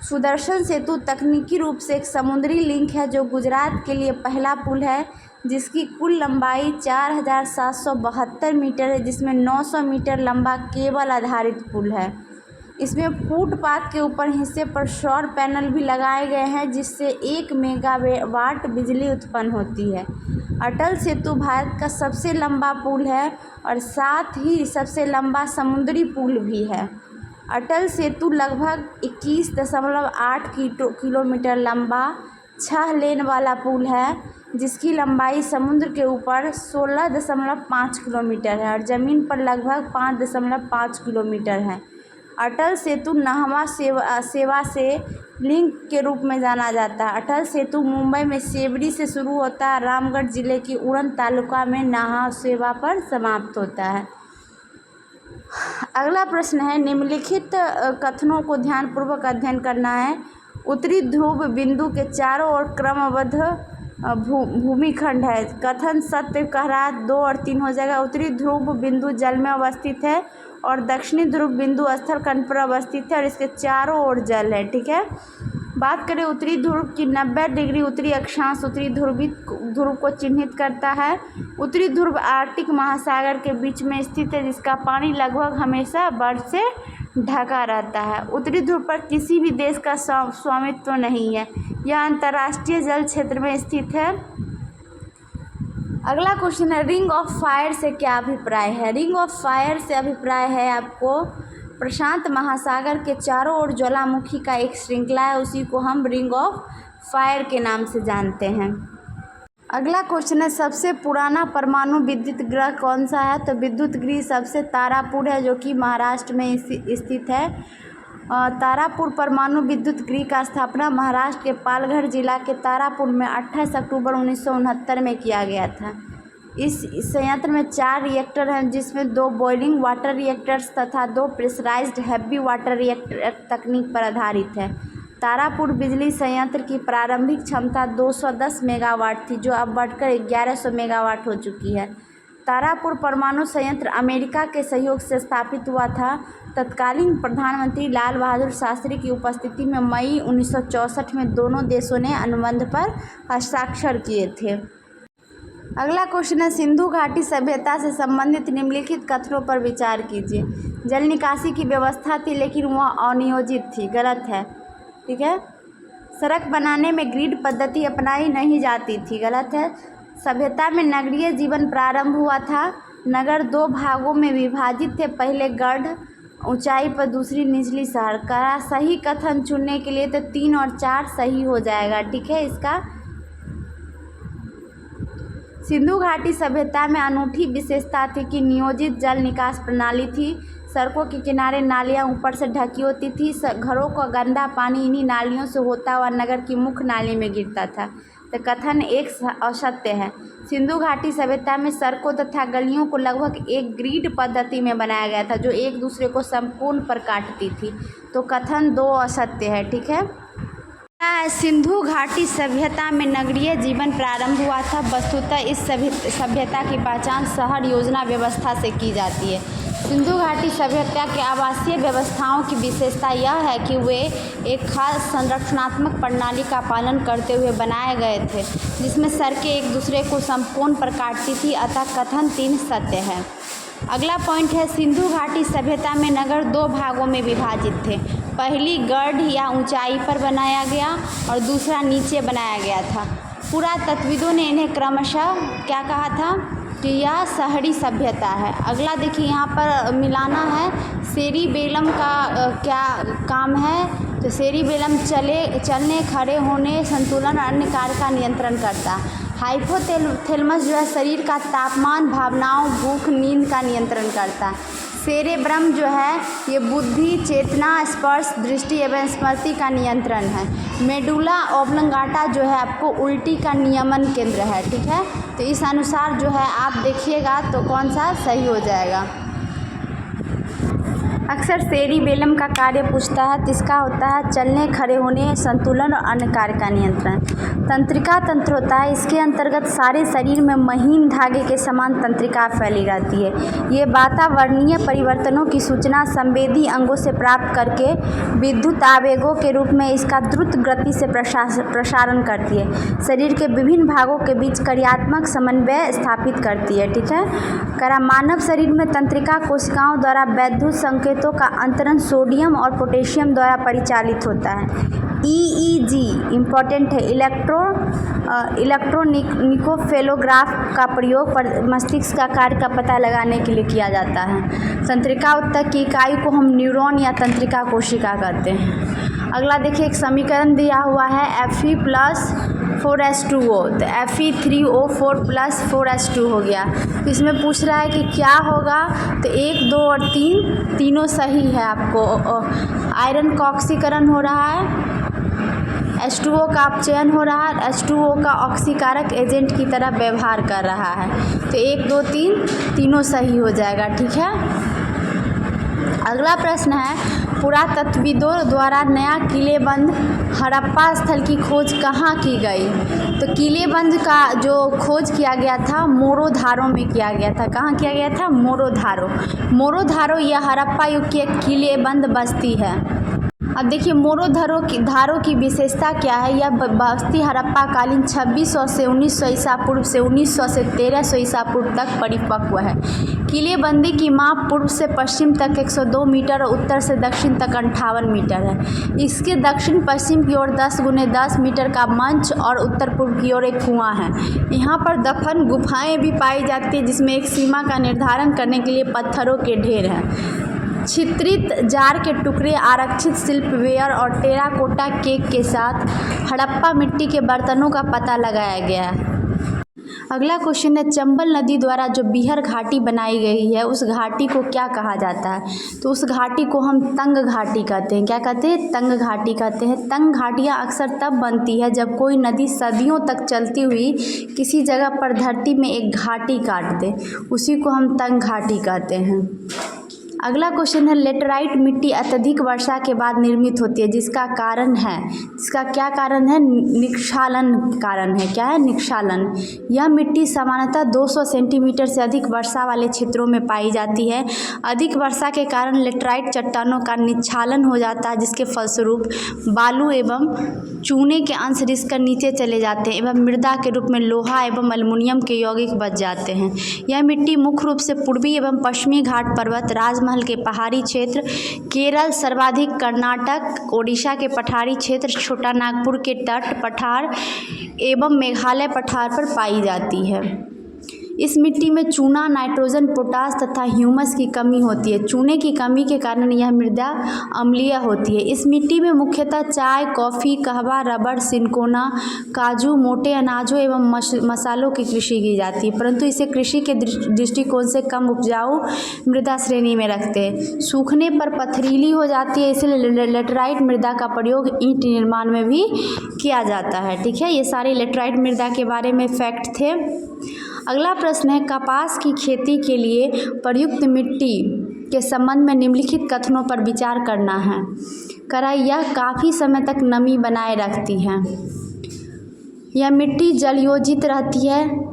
Speaker 1: सुदर्शन सेतु तकनीकी रूप से एक समुद्री लिंक है जो गुजरात के लिए पहला पुल है, जिसकी कुल लंबाई 4772 मीटर है, जिसमें 900 मीटर लंबा केबल आधारित पुल है। इसमें फुटपाथ के ऊपर हिस्से पर सौर पैनल भी लगाए गए हैं, जिससे 1 मेगावाट बिजली उत्पन्न होती है। अटल सेतु भारत का सबसे लंबा पुल है और साथ ही सबसे लंबा समुद्री पुल भी है। अटल सेतु लगभग 21.8 किलोमीटर लंबा 6 लेन वाला पुल है, जिसकी लंबाई समुद्र के ऊपर 16.5 किलोमीटर है और ज़मीन पर लगभग 5.5 किलोमीटर है। अटल सेतु नहवा सेवा से लिंक के रूप में जाना जाता है। अटल सेतु मुंबई में सेवरी से शुरू होता है, रामगढ़ जिले की उड़न तालुका में नाहा सेवा पर समाप्त होता है। अगला प्रश्न है, निम्नलिखित कथनों को ध्यानपूर्वक अध्ययन करना है। उत्तरी ध्रुव बिंदु के चारों ओर क्रमबद्ध भूमिखंड है। कथन सत्य कह रहा है, 2 और 3 हो जाएगा। उत्तरी ध्रुव बिंदु जल में अवस्थित है और दक्षिणी ध्रुव बिंदु स्थलखंड पर अवस्थित है और इसके चारों ओर जल है। ठीक है, बात करें उत्तरी ध्रुव की, 90 डिग्री उत्तरी अक्षांश उत्तरी ध्रुव को चिन्हित करता है। उत्तरी ध्रुव आर्कटिक महासागर के बीच में स्थित है, जिसका पानी लगभग हमेशा बर्फ से ढका रहता है। उत्तरी ध्रुव पर किसी भी देश का स्वामित्व नहीं है, यह अंतर्राष्ट्रीय जल क्षेत्र में स्थित है। अगला क्वेश्चन है, रिंग ऑफ फायर से क्या अभिप्राय है? रिंग ऑफ फायर से अभिप्राय है आपको प्रशांत महासागर के चारों ओर ज्वालामुखी का एक श्रृंखला है, उसी को हम रिंग ऑफ फायर के नाम से जानते हैं। अगला क्वेश्चन है, सबसे पुराना परमाणु विद्युत गृह कौन सा है? तो विद्युत गृह सबसे तारापुर है, जो कि महाराष्ट्र में स्थित है। तारापुर परमाणु विद्युत गृह का स्थापना महाराष्ट्र के पालघर जिला के तारापुर में 28 अक्टूबर 1969 में किया गया था। इस संयंत्र में 4 रिएक्टर हैं, जिसमें 2 बॉइलिंग वाटर रिएक्टर्स तथा 2 प्रेशराइज्ड हैवी वाटर रिएक्टर तकनीक पर आधारित है। तारापुर बिजली संयंत्र की प्रारंभिक क्षमता 210 मेगावाट थी, जो अब बढ़कर 1100 मेगावाट हो चुकी है। तारापुर परमाणु संयंत्र अमेरिका के सहयोग से स्थापित हुआ था। तत्कालीन प्रधानमंत्री लाल बहादुर शास्त्री की उपस्थिति में मई 1964 में दोनों देशों ने अनुबंध पर हस्ताक्षर किए थे। अगला क्वेश्चन है, सिंधु घाटी सभ्यता से संबंधित निम्नलिखित कथनों पर विचार कीजिए। जल निकासी की व्यवस्था थी, लेकिन वह अनियोजित थी। गलत है। ठीक है, सड़क बनाने में ग्रिड पद्धति अपनाई नहीं जाती थी। गलत है। सभ्यता में नगरीय जीवन प्रारंभ हुआ था। नगर 2 भागों में विभाजित थे, पहले गढ़ ऊंचाई पर, दूसरी निचली शहर। का सही कथन चुनने के लिए तो 3 और 4 सही हो जाएगा। ठीक है, इसका सिंधु घाटी सभ्यता में अनूठी विशेषता थी कि नियोजित जल निकास प्रणाली थी। सड़कों के किनारे नालियां ऊपर से ढकी होती थी। घरों का गंदा पानी इन्हीं नालियों से होता हुआ नगर की मुख्य नाली में गिरता था। तो कथन एक असत्य है। सिंधु घाटी सभ्यता में सड़कों तथा गलियों को लगभग एक ग्रिड पद्धति में बनाया गया था जो एक दूसरे को समकोण पर काटती थी। तो कथन 2 असत्य है। ठीक है। सिंधु घाटी सभ्यता में नगरीय जीवन प्रारंभ हुआ था। वस्तुतः इस सभ्यता की पहचान शहर योजना व्यवस्था से की जाती है। सिंधु घाटी सभ्यता के आवासीय व्यवस्थाओं की विशेषता यह है कि वे एक खास संरचनात्मक प्रणाली का पालन करते हुए बनाए गए थे जिसमें सड़कें एक दूसरे को समकोण पर काटती थी। अतः कथन 3 सत्य है। अगला पॉइंट है, सिंधु घाटी सभ्यता में नगर 2 भागों में विभाजित थे। पहली गढ़ या ऊंचाई पर बनाया गया और दूसरा नीचे बनाया गया था। पुरातत्वविदों ने इन्हें क्रमशः क्या कहा था कि यह शहरी सभ्यता है। अगला देखिए, यहाँ पर मिलाना है सेरिबेलम का क्या काम है। तो सेरिबेलम चलने, खड़े होने, संतुलन और अन्य कार्य का नियंत्रण करता है। हाइपोथैलेमस जो है शरीर का तापमान, भावनाओं, भूख, नींद का नियंत्रण करता है। सेरेब्रम जो है ये बुद्धि, चेतना, स्पर्श, दृष्टि एवं स्मृति का नियंत्रण है। मेडुला ऑब्लंगाटा जो है आपको उल्टी का नियमन केंद्र है। ठीक है। तो इस अनुसार जो है आप देखिएगा तो कौन सा सही हो जाएगा। अक्सर सेरिबेलम का कार्य पूछता है, तो इसका होता है चलने, खड़े होने, संतुलन और अन्य कार्य का नियंत्रण। तंत्रिका तंत्र होता है, इसके अंतर्गत सारे शरीर में महीन धागे के समान तंत्रिका फैली रहती है। ये वातावरणीय परिवर्तनों की सूचना संवेदी अंगों से प्राप्त करके विद्युत आवेगों के रूप में इसका द्रुत गति से प्रसारण करती है। शरीर के विभिन्न भागों के बीच क्रियात्मक समन्वय स्थापित करती है। ठीक है। मानव शरीर में तंत्रिका कोशिकाओं द्वारा विद्युत संकेतों का अंतरण सोडियम और पोटेशियम द्वारा परिचालित होता है। EEG इम्पॉर्टेंट है। इलेक्ट्रोनिकोफेलोग्राफ का प्रयोग मस्तिष्क का कार्य का पता लगाने के लिए किया जाता है। तंत्रिका उत्तक की इकाई को हम न्यूरॉन या तंत्रिका कोशिका कहते हैं। अगला देखिए, एक समीकरण दिया हुआ है Fe+4H2O। तो Fe3O4 + 4H2 हो गया। तो इसमें पूछ रहा है कि क्या होगा। तो 1, 2 और 3 तीनों सही है। आपको आयरन का ऑक्सीकरण हो रहा है, H2O का अपचयन हो रहा है, H2O का ऑक्सीकारक एजेंट की तरह व्यवहार कर रहा है। तो 1, 2, 3 तीनों सही हो जाएगा। ठीक है। अगला प्रश्न है, पुरातत्वविदों द्वारा नया किलेबंद हड़प्पा स्थल की खोज कहाँ की गई। तो किलेबंद का जो खोज किया गया था मोरोधारो में किया गया था। कहाँ किया गया था? मोरोधारो यह हड़प्पा युग की एक किलेबंद बस्ती है। अब देखिए मोरोधारो की विशेषता क्या है। यह बस्ती हड़प्पा कालीन 2600 से 1900 ईसा पूर्व से 1900 से 1300 ईसा पूर्व तक परिपक्व है। किलेबंदी की माप पूर्व से पश्चिम तक 102 मीटर और उत्तर से दक्षिण तक 58 मीटर है। इसके दक्षिण पश्चिम की ओर 10 × 10 मीटर का मंच और उत्तर पूर्व की ओर एक कुआं है। यहाँ पर दफन गुफाएं भी पाई जाती है जिसमें एक सीमा का निर्धारण करने के लिए पत्थरों के ढेर हैं। छिद्रित जार के टुकड़े, आरक्षित शिल्पवेयर और टेराकोटा केक के साथ हड़प्पा मिट्टी के बर्तनों का पता लगाया गया है। अगला क्वेश्चन है, चंबल नदी द्वारा जो बीहर घाटी बनाई गई है उस घाटी को क्या कहा जाता है। तो उस घाटी को हम तंग घाटी कहते हैं। क्या कहते हैं? तंग घाटी कहते हैं। तंग घाटियाँ अक्सर तब बनती है जब कोई नदी सदियों तक चलती हुई किसी जगह पर धरती में एक घाटी काट दे, उसी को हम तंग घाटी कहते हैं। अगला क्वेश्चन है, लेटराइट मिट्टी अत्यधिक वर्षा के बाद निर्मित होती है जिसका कारण है, इसका क्या कारण है? निक्षालन कारण है। क्या है? निक्षालन। यह मिट्टी सामान्यतः 200 सेंटीमीटर से अधिक वर्षा वाले क्षेत्रों में पाई जाती है। अधिक वर्षा के कारण लेटराइट चट्टानों का निक्षालन हो जाता है जिसके फलस्वरूप बालू एवं चूने के अंश रिसकर नीचे चले जाते हैं एवं मृदा के रूप में लोहा एवं एल्युमिनियम के यौगिक बच जाते हैं। यह मिट्टी मुख्य रूप से पूर्वी एवं पश्चिमी घाट पर्वत, राजमहल के पहाड़ी क्षेत्र, केरल सर्वाधिक, कर्नाटक, ओडिशा के पठारी क्षेत्र, छोटा नागपुर के तट पठार एवं मेघालय पठार पर पाई जाती है। इस मिट्टी में चूना, नाइट्रोजन, पोटास तथा ह्यूमस की कमी होती है। चूने की कमी के कारण यह मृदा अम्लीय होती है। इस मिट्टी में मुख्यतः चाय, कॉफ़ी, कहवा, रबड़, सिनकोना, काजू, मोटे अनाजों एवं मसालों की कृषि की जाती है, परंतु इसे कृषि के दृष्टिकोण से कम उपजाऊ मृदा श्रेणी में रखते हैं। सूखने पर पथरीली हो जाती है, इसलिए लेटराइट मृदा का प्रयोग ईंट निर्माण में भी किया जाता है। ठीक है, ये सारी लेटराइट मृदा के बारे में फैक्ट थे। अगला प्रश्न है, कपास की खेती के लिए प्रयुक्त मिट्टी के संबंध में निम्नलिखित कथनों पर विचार करना है। यह काफ़ी समय तक नमी बनाए रखती है। यह मिट्टी जलयोजित रहती है,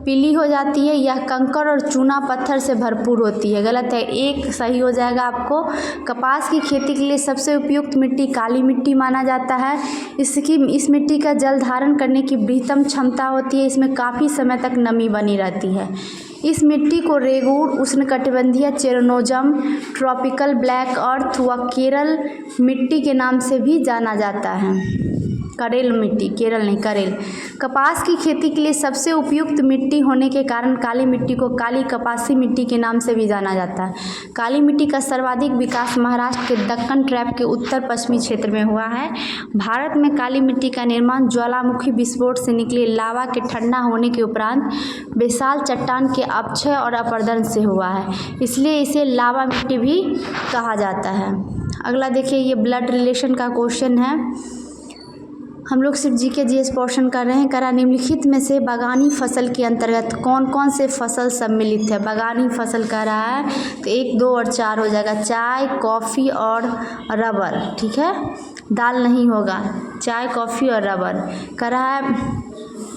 Speaker 1: पीली हो जाती है। यह कंकड़ और चूना पत्थर से भरपूर होती है। गलत है, एक सही हो जाएगा आपको। कपास की खेती के लिए सबसे उपयुक्त मिट्टी काली मिट्टी माना जाता है। इस मिट्टी का जल धारण करने की बृहत्तम क्षमता होती है। इसमें काफ़ी समय तक नमी बनी रहती है। इस मिट्टी को रेगूर, उष्णकटिबंधीय चेरोनोजम, ट्रॉपिकल ब्लैक अर्थ व केरल मिट्टी के नाम से भी जाना जाता है। करेल मिट्टी, केरल नहीं, करेल। कपास की खेती के लिए सबसे उपयुक्त मिट्टी होने के कारण काली मिट्टी को काली कपासी मिट्टी के नाम से भी जाना जाता है। काली मिट्टी का सर्वाधिक विकास महाराष्ट्र के दक्कन ट्रैप के उत्तर पश्चिमी क्षेत्र में हुआ है। भारत में काली मिट्टी का निर्माण ज्वालामुखी विस्फोट से निकले लावा के ठंडा होने के उपरांत विशाल चट्टान के अपक्षय और अपरदन से हुआ है, इसलिए इसे लावा मिट्टी भी कहा जाता है। अगला देखिए, ये ब्लड रिलेशन का क्वेश्चन है। हम लोग सिर्फ जीके जीएस पोर्शन कर रहे हैं। निम्नलिखित में से बागानी फसल के अंतर्गत कौन कौन से फसल सम्मिलित है। बागानी फसल कह रहा है तो 1, 2 और 4 हो जाएगा। चाय, कॉफ़ी और रबर। ठीक है, दाल नहीं होगा। चाय, कॉफ़ी और रबर कह रहा है।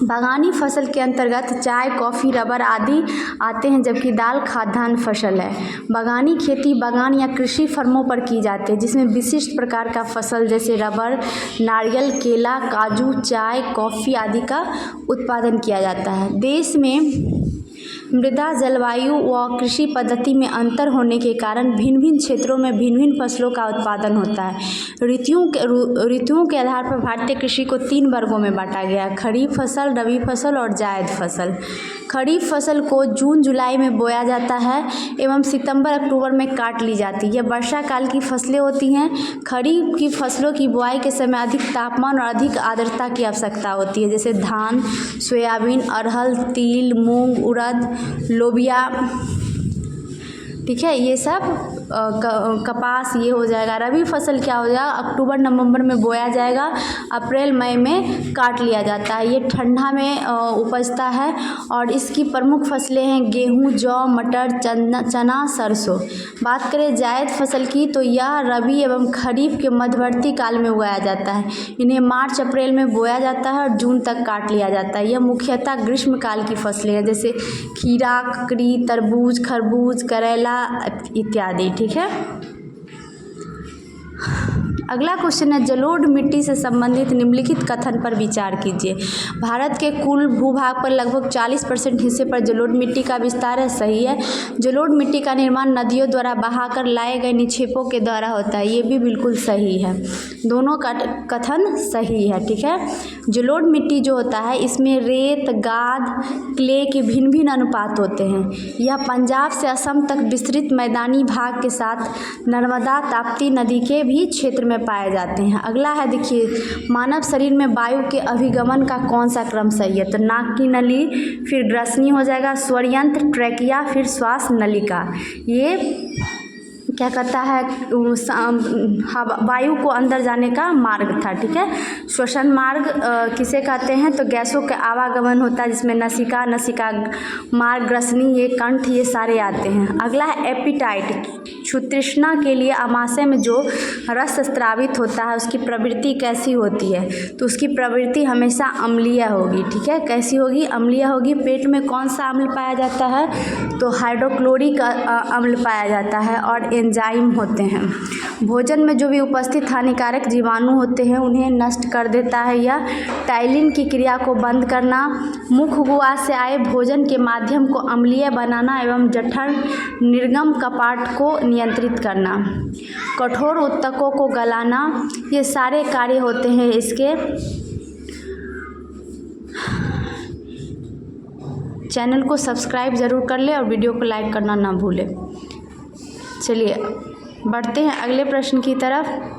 Speaker 1: बागानी फसल के अंतर्गत चाय, कॉफ़ी, रबर आदि आते हैं, जबकि दाल खाद्यान्न फसल है। बागानी खेती बागान या कृषि फर्मों पर की जाती है, जिसमें विशिष्ट प्रकार का फसल जैसे रबर, नारियल, केला, काजू, चाय, कॉफ़ी आदि का उत्पादन किया जाता है। देश में मृदा, जलवायु व कृषि पद्धति में अंतर होने के कारण भिन्न भिन्न क्षेत्रों में भिन्न भिन्न फसलों का उत्पादन होता है। ऋतुओं के आधार पर भारतीय कृषि को 3 वर्गों में बांटा गया है: खरीफ फसल, रबी फसल और जायद फसल। खरीफ फसल को जून जुलाई में बोया जाता है एवं सितंबर अक्टूबर में काट ली जाती है। यह वर्षा काल की फसलें होती हैं। खरीफ की फसलों की बुआई के समय अधिक तापमान और अधिक आर्द्रता की आवश्यकता होती है, जैसे धान, सोयाबीन, अरहर, तिल, मूंग, उड़द, लोबिया। ठीक है, ये सब कपास ये हो जाएगा। रबी फसल क्या हो जाएगा? अक्टूबर नवंबर में बोया जाएगा, अप्रैल मई में काट लिया जाता है। ये ठंडा में उपजता है और इसकी प्रमुख फसलें हैं गेहूं, जौ, मटर, चना, सरसों। बात करें जायद फसल की तो यह रबी एवं खरीफ के मध्यवर्ती काल में उगाया जाता है। इन्हें मार्च अप्रैल में बोया जाता है और जून तक काट लिया जाता है। यह मुख्यतः ग्रीष्म काल की फसलें हैं, जैसे खीरा, ककड़ी, तरबूज, खरबूज, करेला इत्यादि। ठीक है, अगला क्वेश्चन है, जलोढ़ मिट्टी से संबंधित निम्नलिखित कथन पर विचार कीजिए। भारत के कुल भूभाग पर लगभग 40% हिस्से पर जलोढ़ मिट्टी का विस्तार है। सही है। जलोढ़ मिट्टी का निर्माण नदियों द्वारा बहाकर लाए गए निक्षेपों के द्वारा होता है। ये भी बिल्कुल सही है, दोनों का कथन सही है। ठीक है, जलोढ़ मिट्टी जो होता है इसमें रेत, गाद, क्ले के भिन्न भिन्न अनुपात होते हैं। यह पंजाब से असम तक विस्तृत मैदानी भाग के साथ नर्मदा, ताप्ती नदी के भी क्षेत्र में पाए जाते हैं। अगला है, देखिए, मानव शरीर में वायु के अभिगमन का कौन सा क्रम सही है? तो नाक की नली, फिर ग्रसनी हो जाएगा, स्वरयंत्र, ट्रैकिया, फिर श्वास नलिका। ये क्या कहता है, वायु को अंदर जाने का मार्ग था। ठीक है, श्वसन मार्ग किसे कहते हैं? तो गैसों का आवागमन होता है, जिसमें नसिका, नसिका मार्ग, ग्रसनी, ये कंठ, ये सारे आते हैं। अगला है एपिटाइट, क्षुतृष्णा के लिए आमाशय में जो रस स्रावित होता है उसकी प्रवृत्ति कैसी होती है? तो उसकी प्रवृत्ति हमेशा अम्लीय होगी। ठीक है, कैसी होगी? अम्लीय होगी। पेट में कौन सा अम्ल पाया जाता है? तो हाइड्रोक्लोरिक अम्ल पाया जाता है और एंजाइम होते हैं। भोजन में जो भी उपस्थित हानिकारक जीवाणु होते हैं उन्हें नष्ट कर देता है। यह टाइलिन की क्रिया को बंद करना, मुख गुहा से आए भोजन के माध्यम को अम्लीय बनाना एवं जठर निर्गम कपाट को नियंत्रित करना, कठोर उत्तकों को गलाना, ये सारे कार्य होते हैं इसके। चैनल को सब्सक्राइब ज़रूर कर ले और वीडियो को लाइक करना ना भूले। चलिए बढ़ते हैं अगले प्रश्न की तरफ।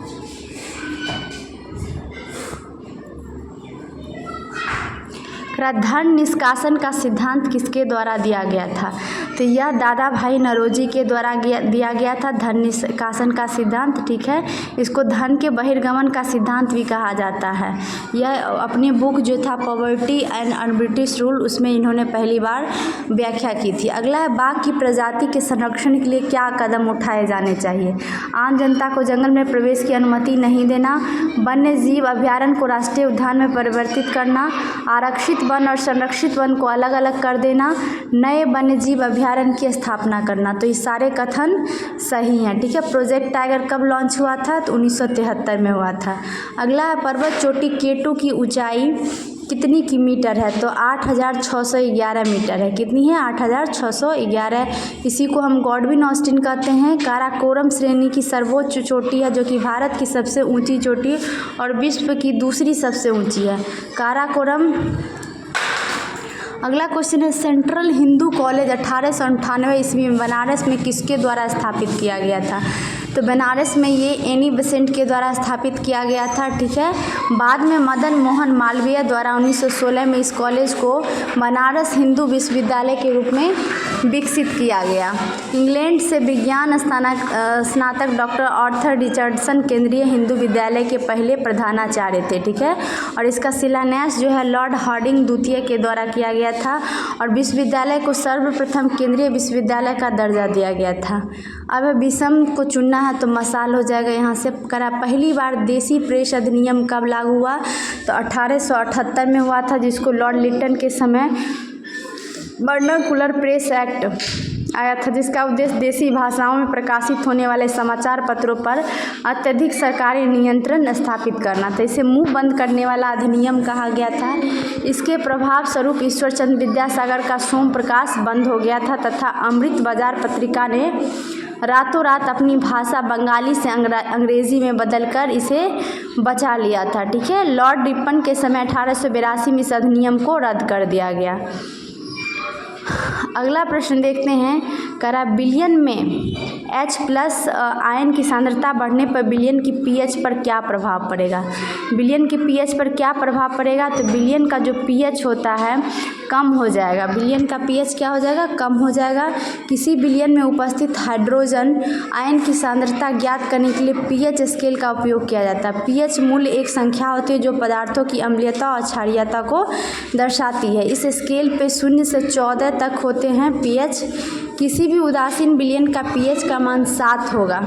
Speaker 1: धन निष्कासन का सिद्धांत किसके द्वारा दिया गया था? तो यह दादा भाई नौरोजी के द्वारा दिया गया था धन निष्कासन का सिद्धांत। ठीक है, इसको धन के बहिर्गमन का सिद्धांत भी कहा जाता है। यह अपनी बुक जो था पॉवर्टी एंड अनब्रिटिश रूल, उसमें इन्होंने पहली बार व्याख्या की थी। अगला है बाघ की प्रजाति के संरक्षण के लिए क्या कदम उठाए जाने चाहिए? आम जनता को जंगल में प्रवेश की अनुमति नहीं देना, वन्य जीव अभ्यारण्य को राष्ट्रीय उद्यान में परिवर्तित करना, आरक्षित वन और संरक्षित वन को अलग अलग कर देना, नए वन्य जीव अभ्यारण्य की स्थापना करना। तो ये सारे कथन सही हैं। ठीक है, प्रोजेक्ट टाइगर कब लॉन्च हुआ था? तो 1973 में हुआ था। अगला है पर्वत चोटी केटू की ऊंचाई कितनी की मीटर है? तो 8611 मीटर है। कितनी है? 8611। इसी को हम गॉडविन ऑस्टिन कहते हैं। काराकोरम श्रेणी की सर्वोच्च चोटी है, जो कि भारत की सबसे ऊंची चोटी और विश्व की दूसरी सबसे ऊंची है, काराकोरम। अगला क्वेश्चन है सेंट्रल हिंदू कॉलेज 1898 ईस्वी में बनारस में किसके द्वारा स्थापित किया गया था? तो बनारस में ये एनी बेसेंट के द्वारा स्थापित किया गया था। ठीक है, बाद में मदन मोहन मालवीय द्वारा 1916 में इस कॉलेज को बनारस हिंदू विश्वविद्यालय के रूप में विकसित किया गया। इंग्लैंड से विज्ञान स्नातक डॉक्टर आर्थर रिचर्डसन केंद्रीय हिंदू विद्यालय के पहले प्रधानाचार्य थे। ठीक है, और इसका शिलान्यास जो है लॉर्ड हार्डिंग द्वितीय के द्वारा किया गया था और विश्वविद्यालय को सर्वप्रथम केंद्रीय विश्वविद्यालय का दर्जा दिया गया था। अब विषम को चुनना है तो मसाल हो जाएगा। यहाँ से करा पहली बार देसी प्रेस अधिनियम कब लागू हुआ? तो 1878 में हुआ था, जिसको लॉर्ड लिटन के समय वर्नाकुलर प्रेस एक्ट आया था, जिसका उद्देश्य देसी भाषाओं में प्रकाशित होने वाले समाचार पत्रों पर अत्यधिक सरकारी नियंत्रण स्थापित करना था। इसे मुंह बंद करने वाला अधिनियम कहा गया था। इसके प्रभाव स्वरूप ईश्वरचंद्र विद्यासागर का सोम प्रकाश बंद हो गया था तथा अमृत बाजार पत्रिका ने रातों रात अपनी भाषा बंगाली से अंग्रेजी में बदलकर इसे बचा लिया था। ठीक है, लॉर्ड रिपन के समय 1882 में इस अधिनियम को रद्द कर दिया गया। अगला प्रश्न देखते हैं, करा बिलियन में H+ आयन की सांद्रता बढ़ने पर बिलियन की pH पर क्या प्रभाव पड़ेगा? बिलियन की pH पर क्या प्रभाव पड़ेगा? तो बिलियन का जो pH होता है कम हो जाएगा। बिलियन का pH क्या हो जाएगा? कम हो जाएगा। किसी बिलियन में उपस्थित हाइड्रोजन आयन की सांद्रता ज्ञात करने के लिए pH स्केल का उपयोग किया जाता है। pH मूल्य एक संख्या होती है जो पदार्थों की अम्लीयता और क्षारीयता को दर्शाती है। इस स्केल पे 0 से 14 तक होते हैं pH। किसी भी उदासीन बिलियन का pH का मान 7 होगा।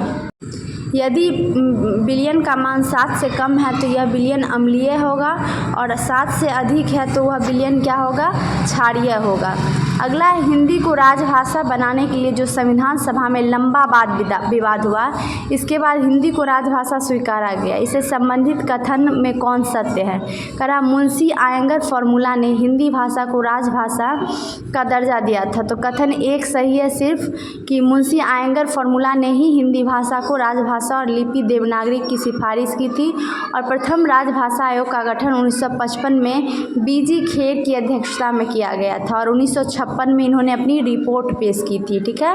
Speaker 1: यदि बिलियन का मान 7 से कम है तो यह बिलियन अम्लीय होगा और 7 से अधिक है तो वह बिलियन क्या होगा? क्षारीय होगा। अगला है हिंदी को राजभाषा बनाने के लिए जो संविधान सभा में लंबा विवाद हुआ, इसके बाद हिंदी को राजभाषा स्वीकारा गया। इससे संबंधित कथन में कौन सत्य है? करा मुंशी आयंगर फॉर्मूला ने हिंदी भाषा को राजभाषा का दर्जा दिया था। तो कथन एक सही है सिर्फ कि मुंशी आयंगर फॉर्मूला ने ही हिंदी भाषा को राजभाषा और लिपि देवनागरी की सिफारिश की थी और प्रथम राजभाषा आयोग का गठन 1955 में बीजी खेर की अध्यक्षता में किया गया था और 1956 में इन्होंने अपनी रिपोर्ट पेश की थी। ठीक है,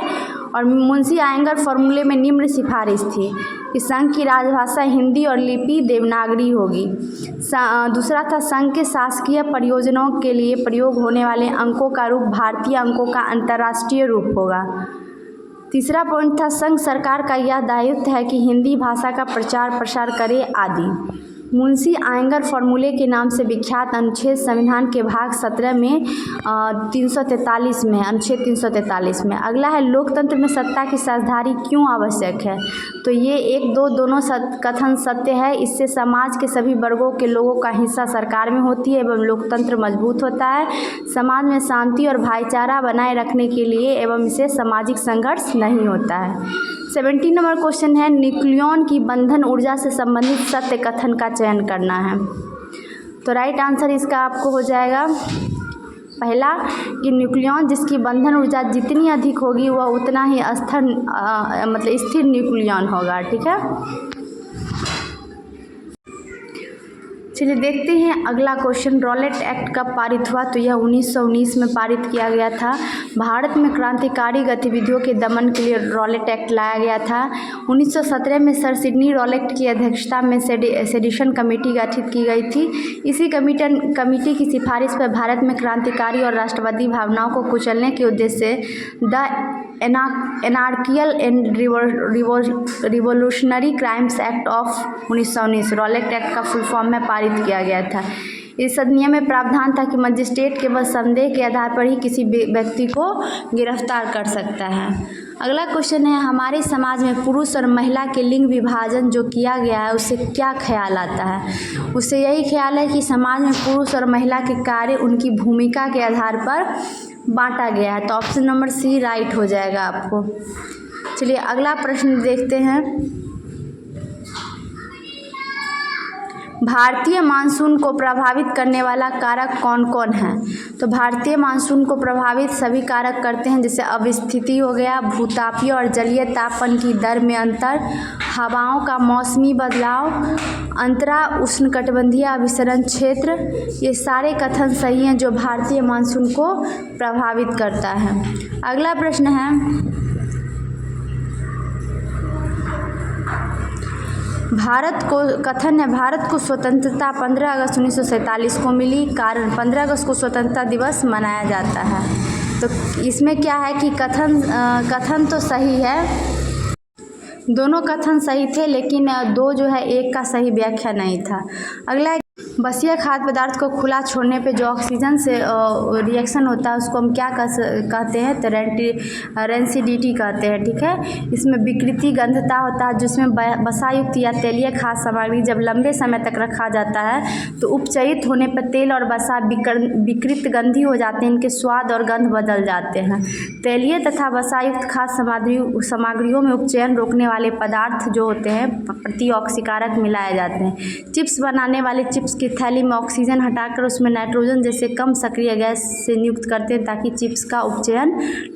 Speaker 1: और मुंशी आयंगर फॉर्मूले में निम्न सिफारिश थी कि संघ की राजभाषा हिंदी और लिपि देवनागरी होगी। दूसरा था संघ के शासकीय परियोजनाओं के लिए प्रयोग होने वाले अंकों का रूप भारतीय अंकों का अंतर्राष्ट्रीय रूप होगा। तीसरा पॉइंट था संघ सरकार का यह दायित्व है कि हिंदी भाषा का प्रचार प्रसार करे आदि। मुंशी आयंगर फॉर्मूले के नाम से विख्यात अनुच्छेद संविधान के भाग 17 में 343 में अनुच्छेद 343 में। अगला है लोकतंत्र में सत्ता की साझेदारी क्यों आवश्यक है? तो ये 1, 2 दोनों कथन सत्य है। इससे समाज के सभी वर्गों के लोगों का हिस्सा सरकार में होती है एवं लोकतंत्र मजबूत होता है। समाज में शांति और भाईचारा बनाए रखने के लिए एवं इससे सामाजिक संघर्ष नहीं होता है। 17 नंबर क्वेश्चन है न्यूक्लियॉन की बंधन ऊर्जा से संबंधित सत्य कथन का चयन करना है। तो राइट आंसर इसका आपको हो जाएगा पहला कि न्यूक्लियॉन जिसकी बंधन ऊर्जा जितनी अधिक होगी वह उतना ही स्थिर न्यूक्लियॉन होगा। ठीक है, चलिए देखते हैं अगला क्वेश्चन। रॉलेट एक्ट कब पारित हुआ? तो यह 1919 में पारित किया गया था। भारत में क्रांतिकारी गतिविधियों के दमन के लिए रॉलेट एक्ट लाया गया था। 1917 में सर सिडनी रॉलेट की अध्यक्षता में सेडिशन कमेटी गठित की गई थी। इसी कमेटी की सिफारिश पर भारत में क्रांतिकारी और राष्ट्रवादी भावनाओं को कुचलने के उद्देश्य से the anarchical and revolutionary crimes act of 1919 Rowlatt act का फुल फॉर्म में पारित किया गया था। इस अधिनियम में प्रावधान था कि मजिस्ट्रेट केवल संदेह के आधार पर ही किसी व्यक्ति को गिरफ्तार कर सकता है। अगला क्वेश्चन है, हमारे समाज में पुरुष और महिला के लिंग विभाजन जो किया गया है उससे क्या ख्याल आता है? उससे यही ख्याल है कि समाज में पुरुष और महिला के कार्य उनकी भूमिका के आधार पर बांटा गया है। तो ऑप्शन नंबर सी राइट हो जाएगा आपको। चलिए अगला प्रश्न देखते हैं। भारतीय मानसून को प्रभावित करने वाला कारक कौन कौन है? तो भारतीय मानसून को प्रभावित सभी कारक करते हैं, जैसे अवस्थिति हो गया, भूतापीय और जलीय तापमान की दर में अंतर, हवाओं का मौसमी बदलाव, अंतरा उष्णकटिबंधीय अभिसरण क्षेत्र। ये सारे कथन सही हैं जो भारतीय मानसून को प्रभावित करता है। अगला प्रश्न है, भारत को स्वतंत्रता 15 अगस्त 1947 को मिली। कारण 15 अगस्त को स्वतंत्रता दिवस मनाया जाता है। तो इसमें क्या है कि कथन तो सही है, दोनों कथन सही थे, लेकिन दो जो है एक का सही व्याख्या नहीं था। अगला, बसीय खाद्य पदार्थ को खुला छोड़ने पे जो ऑक्सीजन से रिएक्शन होता है उसको हम क्या कहते हैं? तो रेंसिडिटी कहते हैं। ठीक है, इसमें विकृति गंधता होता है, जिसमें वसायुक्त या तेलीय खाद्य सामग्री जब लंबे समय तक रखा जाता है तो उपचयित होने पर तेल और वसा विकृत गंधी हो जाते हैं, इनके स्वाद और गंध बदल जाते हैं। तेलीय तथा वसायुक्त खाद्य सामग्रियों में उपचयन रोकने वाले पदार्थ जो होते हैं प्रतिऑक्सीकारक मिलाए जाते हैं। चिप्स बनाने वाले चिप्स की थैली में ऑक्सीजन हटाकर उसमें नाइट्रोजन जैसे कम सक्रिय गैस से नियुक्त करते हैं ताकि चिप्स का उपचयन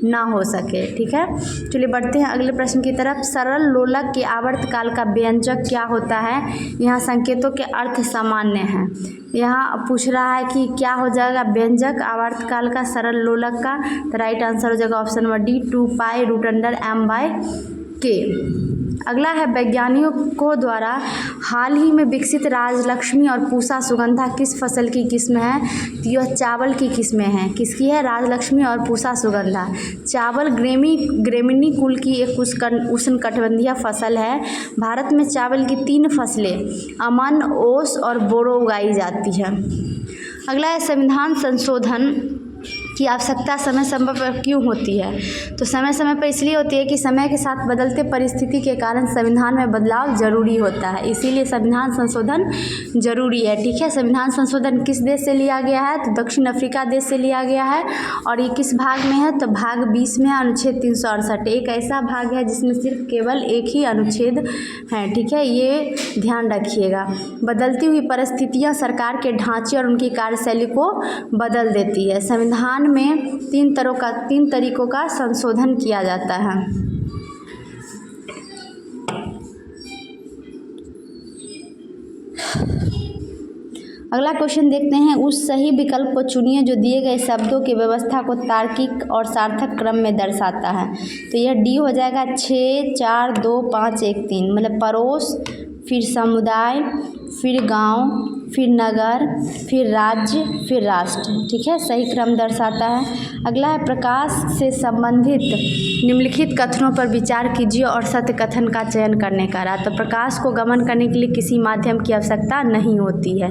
Speaker 1: ना हो सके। ठीक है, चलिए बढ़ते हैं अगले प्रश्न की तरफ। सरल लोलक के आवर्तकाल का व्यंजक क्या होता है? यहाँ संकेतों के अर्थ सामान्य हैं। यहाँ पूछ रहा है कि क्या हो जाएगा व्यंजक आवर्तकाल का सरल लोलक का? तो राइट आंसर हो जाएगा ऑप्शन नंबर डी, 2π√m/k। अगला है, वैज्ञानिकों द्वारा हाल ही में विकसित राजलक्ष्मी और पूसा सुगंधा किस फसल की किस्म है? तो यह चावल की किस्में हैं। किसकी है? राजलक्ष्मी और पूसा सुगंधा। चावल ग्रेमिनी कुल की एक उष्णकटिबंधीय फसल है। भारत में चावल की 3 फसलें अमन, ओस और बोरो उगाई जाती है। अगला है, संविधान संशोधन की आवश्यकता समय समय पर क्यों होती है? तो समय समय पर इसलिए होती है कि समय के साथ बदलते परिस्थिति के कारण संविधान में बदलाव जरूरी होता है, इसीलिए संविधान संशोधन जरूरी है। ठीक है, संविधान संशोधन किस देश से लिया गया है? तो दक्षिण अफ्रीका देश से लिया गया है। और ये किस भाग में है? तो भाग 20 में, अनुच्छेद 368। एक ऐसा भाग है जिसमें सिर्फ केवल एक ही अनुच्छेद है। ठीक है, ये ध्यान रखिएगा। बदलती हुई परिस्थितियाँ सरकार के ढांचे और उनकी कार्यशैली को बदल देती है। संविधान में 3 तरीकों का संशोधन किया जाता है। अगला क्वेश्चन देखते हैं, उस सही विकल्प को चुनिए जो दिए गए शब्दों की व्यवस्था को तार्किक और सार्थक क्रम में दर्शाता है। तो यह डी हो जाएगा 6, 4, 2, 5, 1, 3। मतलब पड़ोस, फिर समुदाय, फिर गांव, फिर नगर, फिर राज्य, फिर राष्ट्र। ठीक है, सही क्रम दर्शाता है। अगला है, प्रकाश से संबंधित निम्नलिखित कथनों पर विचार कीजिए और सत्य कथन का चयन करने का रहा। तो प्रकाश को गमन करने के लिए किसी माध्यम की आवश्यकता नहीं होती है।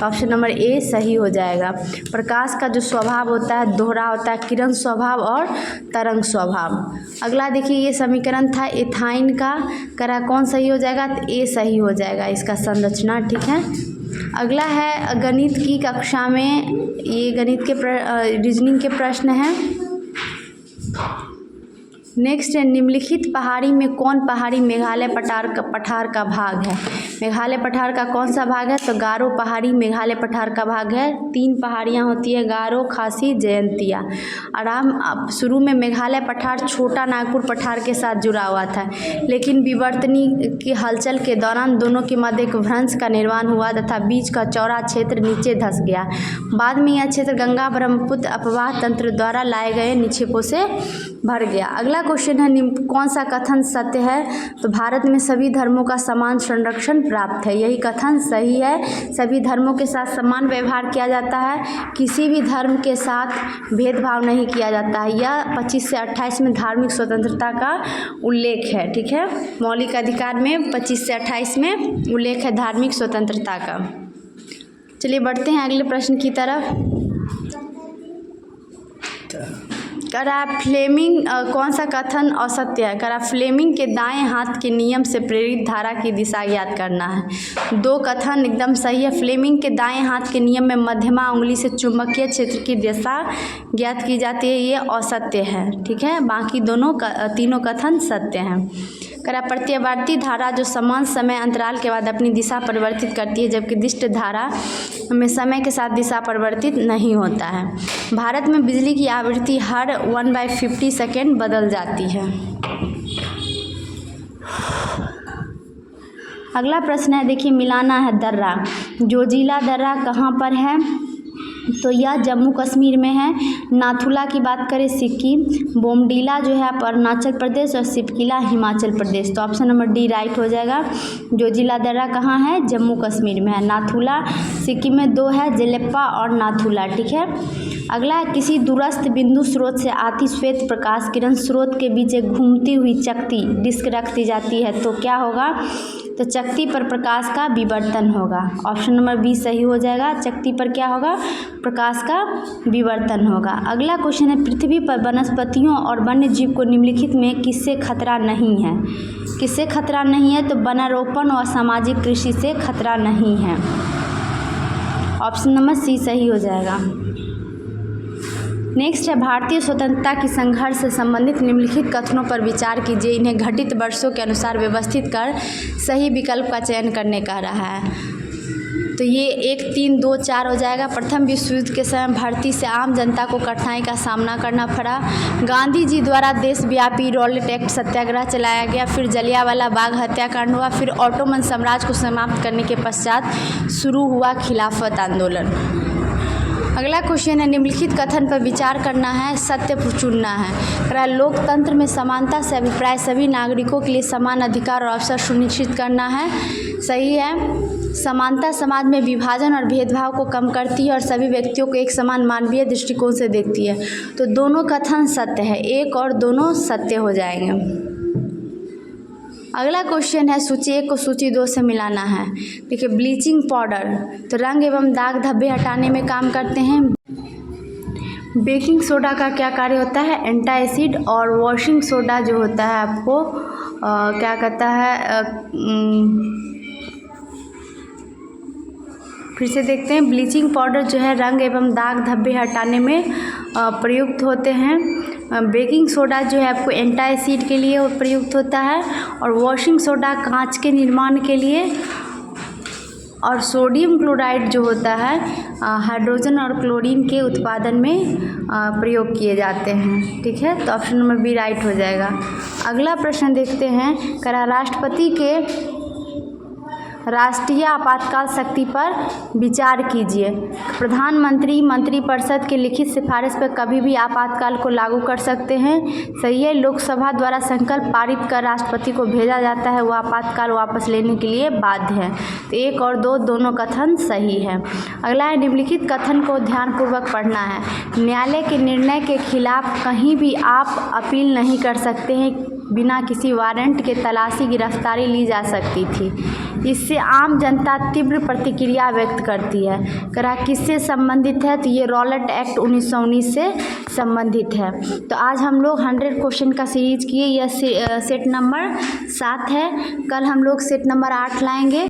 Speaker 1: ऑप्शन नंबर ए सही हो जाएगा। प्रकाश का जो स्वभाव होता है दोहरा होता है, किरण स्वभाव और तरंग स्वभाव। अगला देखिए, ये समीकरण था एथाइन का, करा कौन सही हो जाएगा? तो ए सही हो जाएगा इसका संरचना। ठीक है, अगला है, गणित की कक्षा में ये गणित के रीजनिंग के प्रश्न हैं। नेक्स्ट है, निम्नलिखित पहाड़ी में कौन पहाड़ी मेघालय पठार का भाग है? मेघालय पठार का कौन सा भाग है? तो गारो पहाड़ी मेघालय पठार का भाग है। 3 पहाड़ियाँ होती है, गारो, खासी, जयंतिया। शुरू में मेघालय पठार छोटा नागपुर पठार के साथ जुड़ा हुआ था, लेकिन विवर्तनी की हलचल के दौरान दोनों के मध्य एक भ्रंश का निर्माण हुआ तथा बीच का चौड़ा क्षेत्र नीचे धंस गया। बाद में यह क्षेत्र गंगा ब्रह्मपुत्र अपवाह तंत्र द्वारा लाए गए निक्षेपों से भर गया। अगला क्वेश्चन है, कौन सा कथन सत्य है? तो भारत में सभी धर्मों का समान संरक्षण प्राप्त है। यही कथन सही है। सभी धर्मों के साथ समान व्यवहार किया जाता है, किसी भी धर्म के साथ भेदभाव नहीं किया जाता है। यह 25 से 28 में धार्मिक स्वतंत्रता का उल्लेख है। ठीक है, मौलिक अधिकार में 25 से 28 में उल्लेख है धार्मिक स्वतंत्रता का। चलिए बढ़ते हैं अगले प्रश्न की तरफ। करा फ्लेमिंग कौन सा कथन असत्य है? करा फ्लेमिंग के दाएं हाथ के नियम से प्रेरित धारा की दिशा ज्ञात करना है। 2 कथन एकदम सही है। फ्लेमिंग के दाएं हाथ के नियम में मध्यमा उंगली से चुंबकीय क्षेत्र की दिशा ज्ञात की जाती है, ये असत्य है। ठीक है, बाकी तीनों कथन सत्य हैं। करा प्रत्यावर्ती धारा जो समान समय अंतराल के बाद अपनी दिशा परिवर्तित करती है, जबकि दिष्ट धारा में समय के साथ दिशा परिवर्तित नहीं होता है। भारत में बिजली की आवृत्ति हर 1/50 सेकेंड बदल जाती है। अगला प्रश्न है, देखिए, मिलाना है दर्रा। जोजिला दर्रा कहाँ पर है? तो यह जम्मू कश्मीर में है। नाथुला की बात करें सिक्किम, बोमडीला जो है अरुणाचल प्रदेश और सिपकिला हिमाचल प्रदेश। तो ऑप्शन नंबर डी राइट हो जाएगा। जोजिला दर्रा कहाँ है? जम्मू कश्मीर में है। नाथुला सिक्किम में 2 है, जेलेप्पा और नाथुला। ठीक है, अगला है, किसी दूरस्थ बिंदु स्रोत से आती श्वेत प्रकाश किरण स्रोत के बीच एक घूमती हुई चकती डिस्क रख दी जाती है, तो क्या होगा? तो चकती पर प्रकाश का विवर्तन होगा। ऑप्शन नंबर बी सही हो जाएगा। चकती पर क्या होगा? प्रकाश का विवर्तन होगा। अगला क्वेश्चन है, पृथ्वी पर वनस्पतियों और वन्य जीव को निम्नलिखित में किससे खतरा नहीं है? किससे खतरा नहीं है? तो वनारोपण और सामाजिक कृषि से खतरा नहीं है। ऑप्शन नंबर सी सही हो जाएगा। नेक्स्ट है, भारतीय स्वतंत्रता की संघर्ष से संबंधित निम्नलिखित कथनों पर विचार कीजिए, इन्हें घटित वर्षों के अनुसार व्यवस्थित कर सही विकल्प का चयन करने कह रहा है। तो ये 1, 3, 2, 4 हो जाएगा। प्रथम विश्व युद्ध के समय भर्ती से आम जनता को कठिनाई का सामना करना पड़ा। गांधी जी द्वारा देशव्यापी रॉलेट एक्ट सत्याग्रह चलाया गया। फिर जलियांवाला बाग हत्याकांड हुआ। फिर ऑटोमन साम्राज्य को समाप्त करने के पश्चात शुरू हुआ खिलाफत आंदोलन। अगला क्वेश्चन है, निम्नलिखित कथन पर विचार करना है, सत्य चुनना है। लोकतंत्र में समानता से अभिप्राय सभी नागरिकों के लिए समान अधिकार और अवसर सुनिश्चित करना है। सही है। समानता समाज में विभाजन और भेदभाव को कम करती है और सभी व्यक्तियों को एक समान मानवीय दृष्टिकोण से देखती है। तो दोनों कथन सत्य है, 1 और दोनों सत्य हो जाएंगे। अगला क्वेश्चन है, सूची 1 को सूची 2 से मिलाना है। देखिए, ब्लीचिंग पाउडर तो रंग एवं दाग धब्बे हटाने में काम करते हैं। बेकिंग सोडा का क्या कार्य होता है? Anti acid. और वॉशिंग सोडा जो होता है आपको क्या कहता है, फिर से देखते हैं। ब्लीचिंग पाउडर जो है रंग एवं दाग धब्बे हटाने में प्रयुक्त होते हैं। बेकिंग सोडा जो है आपको एंटी एसिड के लिए प्रयुक्त होता है। और वॉशिंग सोडा कांच के निर्माण के लिए। और सोडियम क्लोराइड जो होता है हाइड्रोजन और क्लोरीन के उत्पादन में प्रयोग किए जाते हैं। ठीक है, तो ऑप्शन नंबर बी राइट हो जाएगा। अगला प्रश्न देखते हैं, राष्ट्रपति के राष्ट्रीय आपातकाल शक्ति पर विचार कीजिए। प्रधानमंत्री मंत्रिपरिषद के लिखित सिफारिश पर कभी भी आपातकाल को लागू कर सकते हैं। सही है। लोकसभा द्वारा संकल्प पारित कर राष्ट्रपति को भेजा जाता है, वो आपातकाल वापस लेने के लिए बाध्य है। तो 1 और 2 दोनों कथन सही है। अगला है, निम्नलिखित कथन को ध्यानपूर्वक पढ़ना है। न्यायालय के निर्णय के खिलाफ कहीं भी आप अपील नहीं कर सकते हैं। बिना किसी वारंट के तलाशी गिरफ्तारी ली जा सकती थी। इससे आम जनता तीव्र प्रतिक्रिया व्यक्त करती है। करा किससे संबंधित है? तो ये रॉलेट एक्ट 1919 से संबंधित है। तो आज हम लोग 100 क्वेश्चन का सीरीज किए। यह सेट नंबर 7 है। कल हम लोग सेट नंबर 8 लाएंगे।